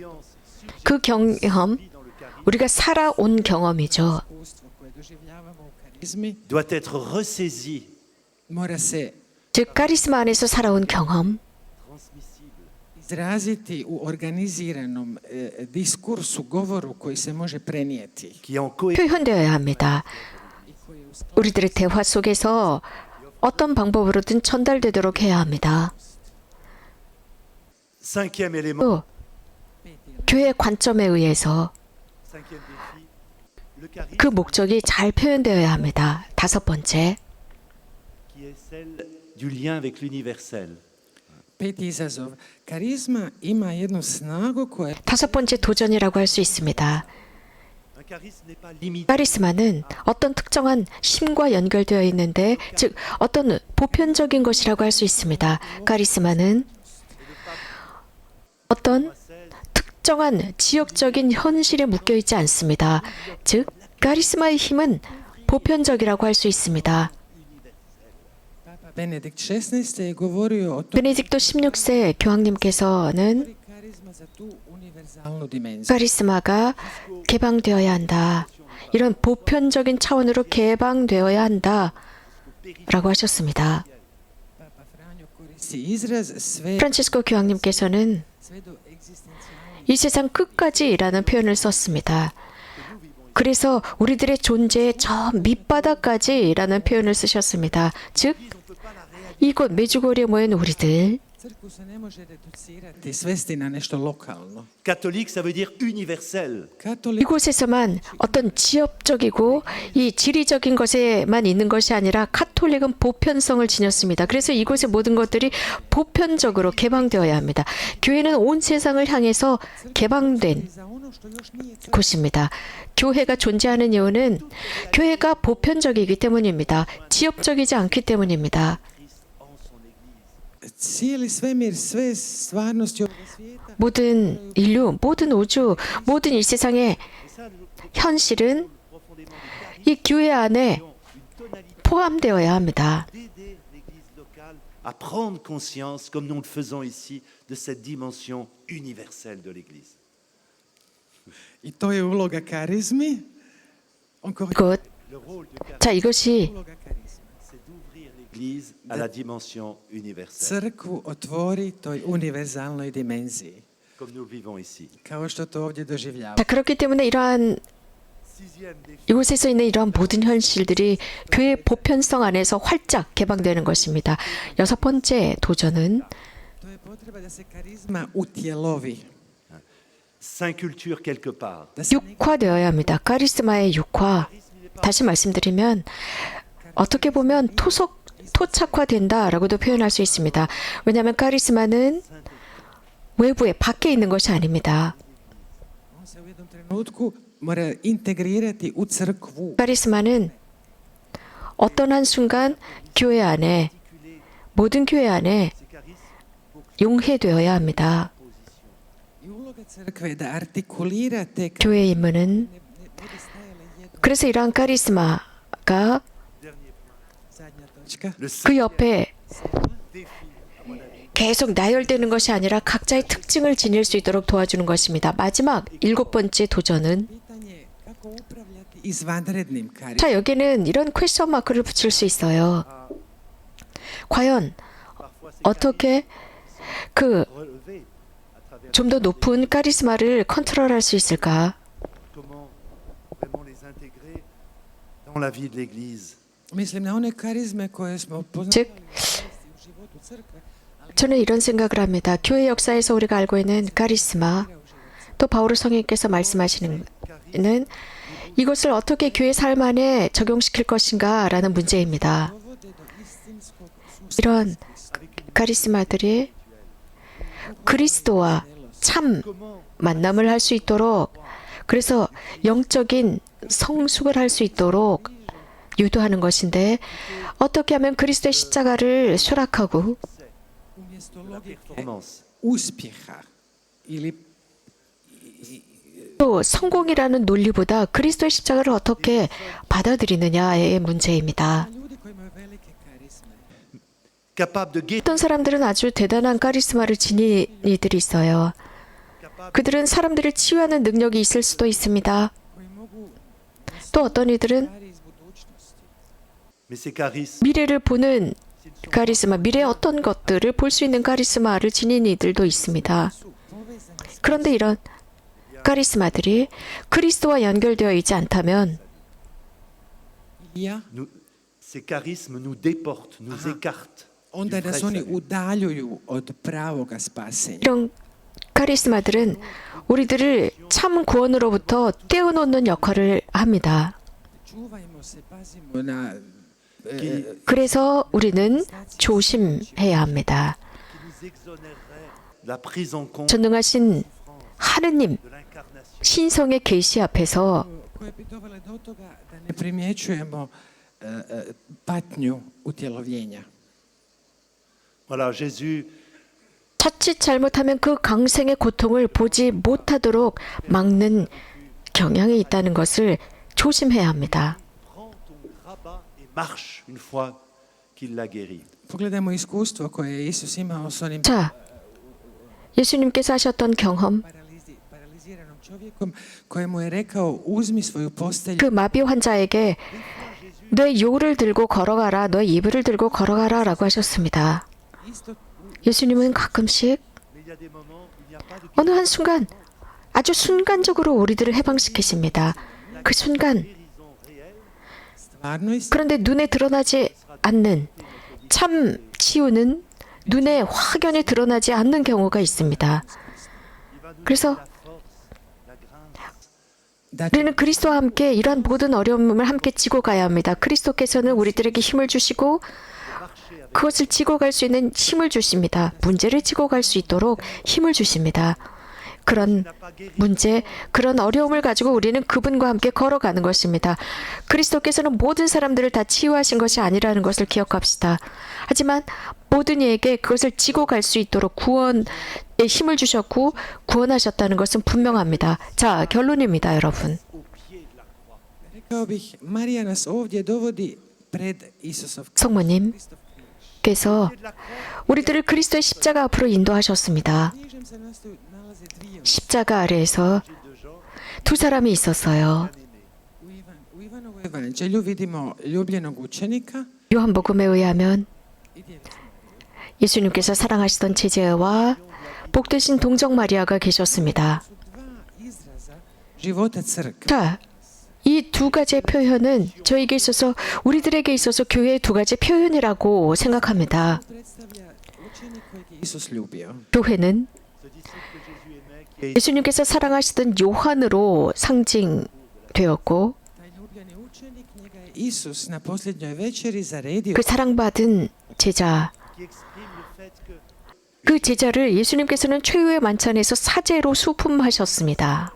우리가 살아온 경험이죠. iskustvo koje doživljavamo u karizmi Doit être ressaisi, mora se 즉 카리스마 안에서 살아온 경험, izraziti u organiziranom diskursu, govoru koji se može prenijeti. qui est en cohérence 표현되어야 합니다. 우리들의 대화 속에서 어떤 방법으로든 전달되도록 해야 합니다. cinquième élément, 또 교회 관점에 의해서 cinquième défi, le charisme 그 목적이 잘 표현되어야 합니다. 다섯 번째, qui est celle du lien avec l'universel. Peti izazov. Karizma ima jednu snagu koja je 다섯 번째 도전이라고 할 수 있습니다. Un charisme n'est pas limité 카리스마는 어떤 특정한 심과 연결되어 있는데, 즉 어떤 보편적인 것이라고 할 수 있습니다. 카리스마는 어떤 특정한 지역적인 현실에 묶여 있지 않습니다. 즉 카리스마의 힘은 보편적이라고 할 수 있습니다. Papa Benedikt XVI je govorio o tome 베네딕토 16세 교황님께서는 karizma za tu univerzalnu dimenziju. 카리스마가 개방되어야 한다. 이런 보편적인 차원으로 개방되어야 한다. 라고 하셨습니다. Papa Franjo koristi izraz sve 프란치스코 교황님께서는 do egzistencijalne 이 세상 끝까지라는 표현을 썼습니다. 그래서 우리들의 존재의 저 밑바닥까지라는 표현을 쓰셨습니다. 즉 이곳 메주고리에 모인 우리들, crkvu se ne može reducirati, svesti na nešto lokalno. catholique, ça veut dire universel. Katolik 이곳에서만 어떤 지역적이고 이 지리적인 것에만 있는 것이 아니라 카톨릭은 보편성을 지녔습니다. 그래서 이곳의 모든 것들이 보편적으로 개방되어야 합니다. 교회는 온 세상을 향해서 개방된 za ono što još nije crkva. 곳입니다. 교회가 존재하는 이유는 교회가 보편적이기 때문입니다. 지역적이지 않기 때문입니다. Cijeli svemir, sve stvarnosti ovoga svijeta 모든 인류, 모든 우주, 모든 이 세상의 현실은 이 교회 안에 포함되어야 합니다. D'aider l'Église locale à prendre conscience, comme nous le faisons ici, de cette dimension universelle de l'Église. i to je uloga karizmi. Encore 이것, Le rôle du charisme, 자 이것이 uloga karizma. c'est d'ouvrir l'Église à la dimension universelle, Crkvu otvori toj univerzalnoj dimenziji, comme nous le vivons ici. kao što to ovdje doživljavamo. 자 그렇기 때문에 이러한 Sixième défi, 이곳에서 있는 이러한 모든 현실들이 교회의 보편성 안에서 활짝 개방되는 것입니다. 여섯 번째 도전은 To je potreba da se karizma utjelovi. Saint culture quelque part. Da se 육화되어야 합니다. 카리스마의 육화. 다시 말씀드리면 어떻게 보면 토착화된다라고도 표현할 수 있습니다. 왜냐하면 카리스마는 외부에 밖에 있는 것이 아닙니다. on se u jednom trenutku mora integrirati u crkvu. 카리스마는 어떤 한 순간 교회 안에, 모든 교회 안에 용해되어야 합니다. I uloga crkve je da artikulira te 교회의 임무는 ne bi stajale jedno. 그래서 이러한 카리스마가 Zadnja točka. Le 그 옆에 défi, à mon avis, 계속 나열되는 것이 아니라 각자의 특징을 지닐 수 있도록 도와주는 것입니다. 마지막 일곱 번째 도전은 Pitanje kako upravljati izvanrednim karizmom. 자 여기는 이런 퀘스천 마크를 붙일 수 있어요. 과연 어떻게 그 relever à travers 좀 더 높은 카리스마를 컨트롤할 수 있을까? comment vraiment les intégrer dans la vie de l'Église. Mislim na one karizme koje smo poznali 즉, u životu crkve, 저는 이런 생각을 합니다. 교회 역사에서 우리가 알고 있는 카리스마, 또 바울 성령께서 말씀하시는 이것을 어떻게 교회 삶 안에 적용시킬 것인가라는 문제입니다. dovode do istinskog 이런 카리스마들이 그리스도와 참 만남을 할 수 있도록, 그래서 영적인 성숙을 할 수 있도록 유도하는 것인데, 어떻게 하면 그리스도의 십자가를 수락하고 umjesto logike Performance. uspjeha ili 또 성공이라는 논리보다 그리스도의 십자가를 어떻게 받아들이느냐의 문제입니다. ljudi koji imaju velike karizme Capable de guérir, 어떤 사람들은 아주 대단한 카리스마를 지닌 이들이 있어요. 그들은 사람들을 치유하는 능력이 있을 수도 있습니다. koji mogu 또 어떤 이들은 stvari iz budućnosti. mais ces charismes 미래를 보는 카리스마, 미래의 어떤 것들을 볼 수 있는 카리스마를 지닌 이들도 있습니다. Su povezani s 그런데 이런 카리스마들이 그리스도와 연결되어 있지 않다면 Ilija, ces charismes nous déportent, nous écartent. onda du nas vrai oni salut. udaljuju od pravoga spasenja. 이런 카리스마들은 우리들을 참 구원으로부터 떼어놓는 역할을 합니다. Čuvajmo se, pazimo na 그래서 우리는 조심해야 합니다. Qui nous exonérerait de la prise en compte 전능하신 하느님 de l'incarnation. 신성의 계시 앞에서 koje bi dovele do toga da ne primjećujemo patnju utjelovljenja. Voilà, Jésus 자칫 잘못하면 그 강생의 고통을 보지 못하도록 막는 경향이 있다는 것을 조심해야 합니다. prend ton grabat et marche une fois qu'il l'a guéri. Pogledajmo iskustvo koje je Isus imao s onim 자, 예수님께서 하셨던 경험, paraliziranom čovjekom kojemu je rekao uzmi svoju postelju 그 마비 환자에게 내 요를 들고 걸어가라, 너의 이불을 들고 걸어가라 라고 하셨습니다. isto 예수님은 가끔씩 Mais il y a des moments où il n'y a pas de 어느 한순간 아주 순간적으로 우리들을 해방시키십니다. 그 순간, guérison réelle. stvarno istina. 그런데 눈에 드러나지 않는 참 치유는 눈에 확연히 드러나지 않는 경우가 있습니다. 그래서 La grâce. Da će 우리는 그리스도와 함께 이러한 모든 어려움을 함께 지고 가야 합니다. 그리스도께서는 우리들에게 힘을 주시고 그것을 지고 갈 수 있는 힘을 주십니다. 문제를 지고 갈 수 있도록 힘을 주십니다. 그런 문제, 그런 어려움을 가지고 우리는 그분과 함께 걸어가는 것입니다. 그리스도께서는 모든 사람들을 다 치유하신 것이 아니라는 것을 기억합시다. 하지만 모든 이에게 그것을 지고 갈 수 있도록 구원에 힘을 주셨고 구원하셨다는 것은 분명합니다. 자, 결론입니다, 여러분. rekao bih, Marija nas ovdje dovodi pred Isusov 성모님, 께서 우리들을 그리스도의 십자가 앞으로 인도하셨습니다. križem se nalaze dvije 십자가 아래에서 두 사람이 있었어요. u Ivanovu evanđelju vidimo ljubljenog učenika 요한복음에 의하면 i djevicu. 예수님께서 사랑하시던 제자와 복되신 동정 마리아가 계셨습니다. Su dva izraza života crkve. 자, 이 두 가지의 표현은 저에게 있어서, 우리들에게 있어서 교회의 두 가지 표현이라고 생각합니다. predstavlja učenik kojeg je Isus ljubio. 교회는 Ce disciple que Jésus aimait, qui est 예수님께서 사랑하시던 요한으로 상징되었고, Taj ljubljeni učenik, njega je Isus na posljednjoj večeri zaredio 그 사랑받은 제자, qui exprime le fait que 그 제자를 예수님께서는 최후의 만찬에서 사제로 수품하셨습니다.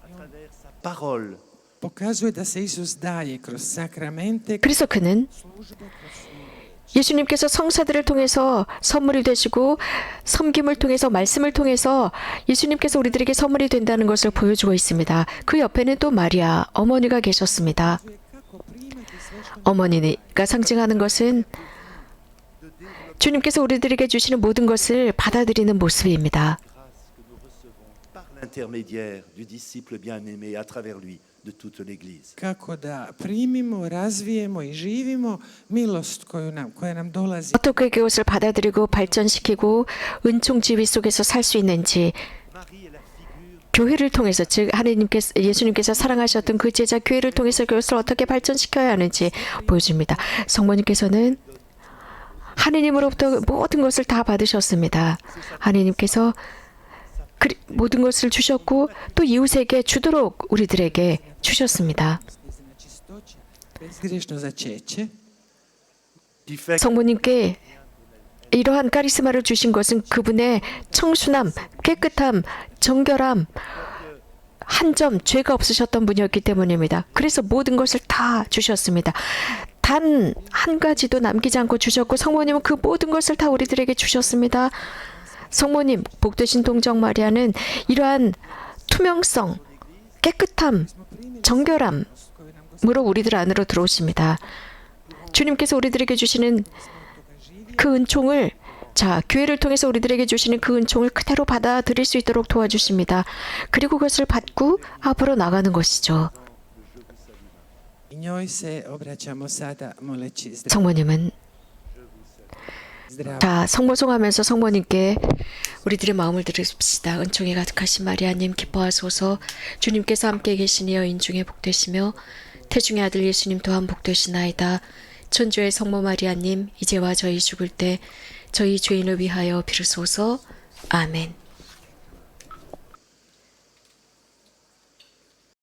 à travers sa parole, pokazuje da se Isus daje kroz sakramente, 그래서 그는 službe, kroz 예수님께서 성사들을 통해서 선물이 되시고 섬김을 통해서 말씀을 통해서 예수님께서 우리들에게 선물이 된다는 것을 보여주고 있습니다. 그 옆에는 또 마리아 어머니가 계셨습니다. kako primati sve što 어머니가 상징하는 것은 주님께서 우리들에게 주시는 모든 것을 받아들이는 모습입니다. grâce que nous recevons par l'intermédiaire du disciple bien-aimé à travers lui, de toute l'Église. kako da primimo, razvijemo i živimo milost koja nam dolazi. 어떻게 그것을 받아들이고 발전시키고 은총 지위 속에서 살 수 있는지 교회를 통해서 즉 하나님께서 예수님께서 사랑하셨던 그 제자 교회를 통해서 그것을 어떻게 발전시켜야 하는지 보여줍니다. 성모님께서는 하나님으로부터 모든 것을 다 받으셨습니다. 하나님께서 모든 것을 주셨고 또 이웃에게 주도록 우리들에게 주셨습니다. Bezgrešno začeće. Qui fait 성모님께 이러한 카리스마를 주신 것은 그분의 청순함, 깨끗함, 정결함, 한 점 죄가 없으셨던 분이었기 때문입니다. 그래서 모든 것을 다 주셨습니다. 단 한 가지도 남기지 않고 주셨고 성모님은 그 모든 것을 다 우리들에게 주셨습니다. 성모님, 복되신 동정 마리아는 이러한 투명성, 깨끗함, 정결함으로 우리들 안으로 들어오십니다. 주님께서 우리들에게 주시는 그 은총을 교회를 통해서 우리들에게 주시는 그 은총을 그대로 받아들일 수 있도록 도와주십니다. 그리고 그것을 받고 앞으로 나가는 것이죠. I njoj se obraćamo sada moleći 성모님은 다 성모송하면서 성모님께 우리들의 마음을 들읍시다. 은총이 가득하신 마리아님 기뻐하소서. 주님께서 함께 계시니 여인 중에 복되시며 태중의 아들 예수님 또한 복되시나이다. 천주의 성모 마리아님 이제와 저희 죽을 때 저희 죄인을 위하여 비로소서. 아멘.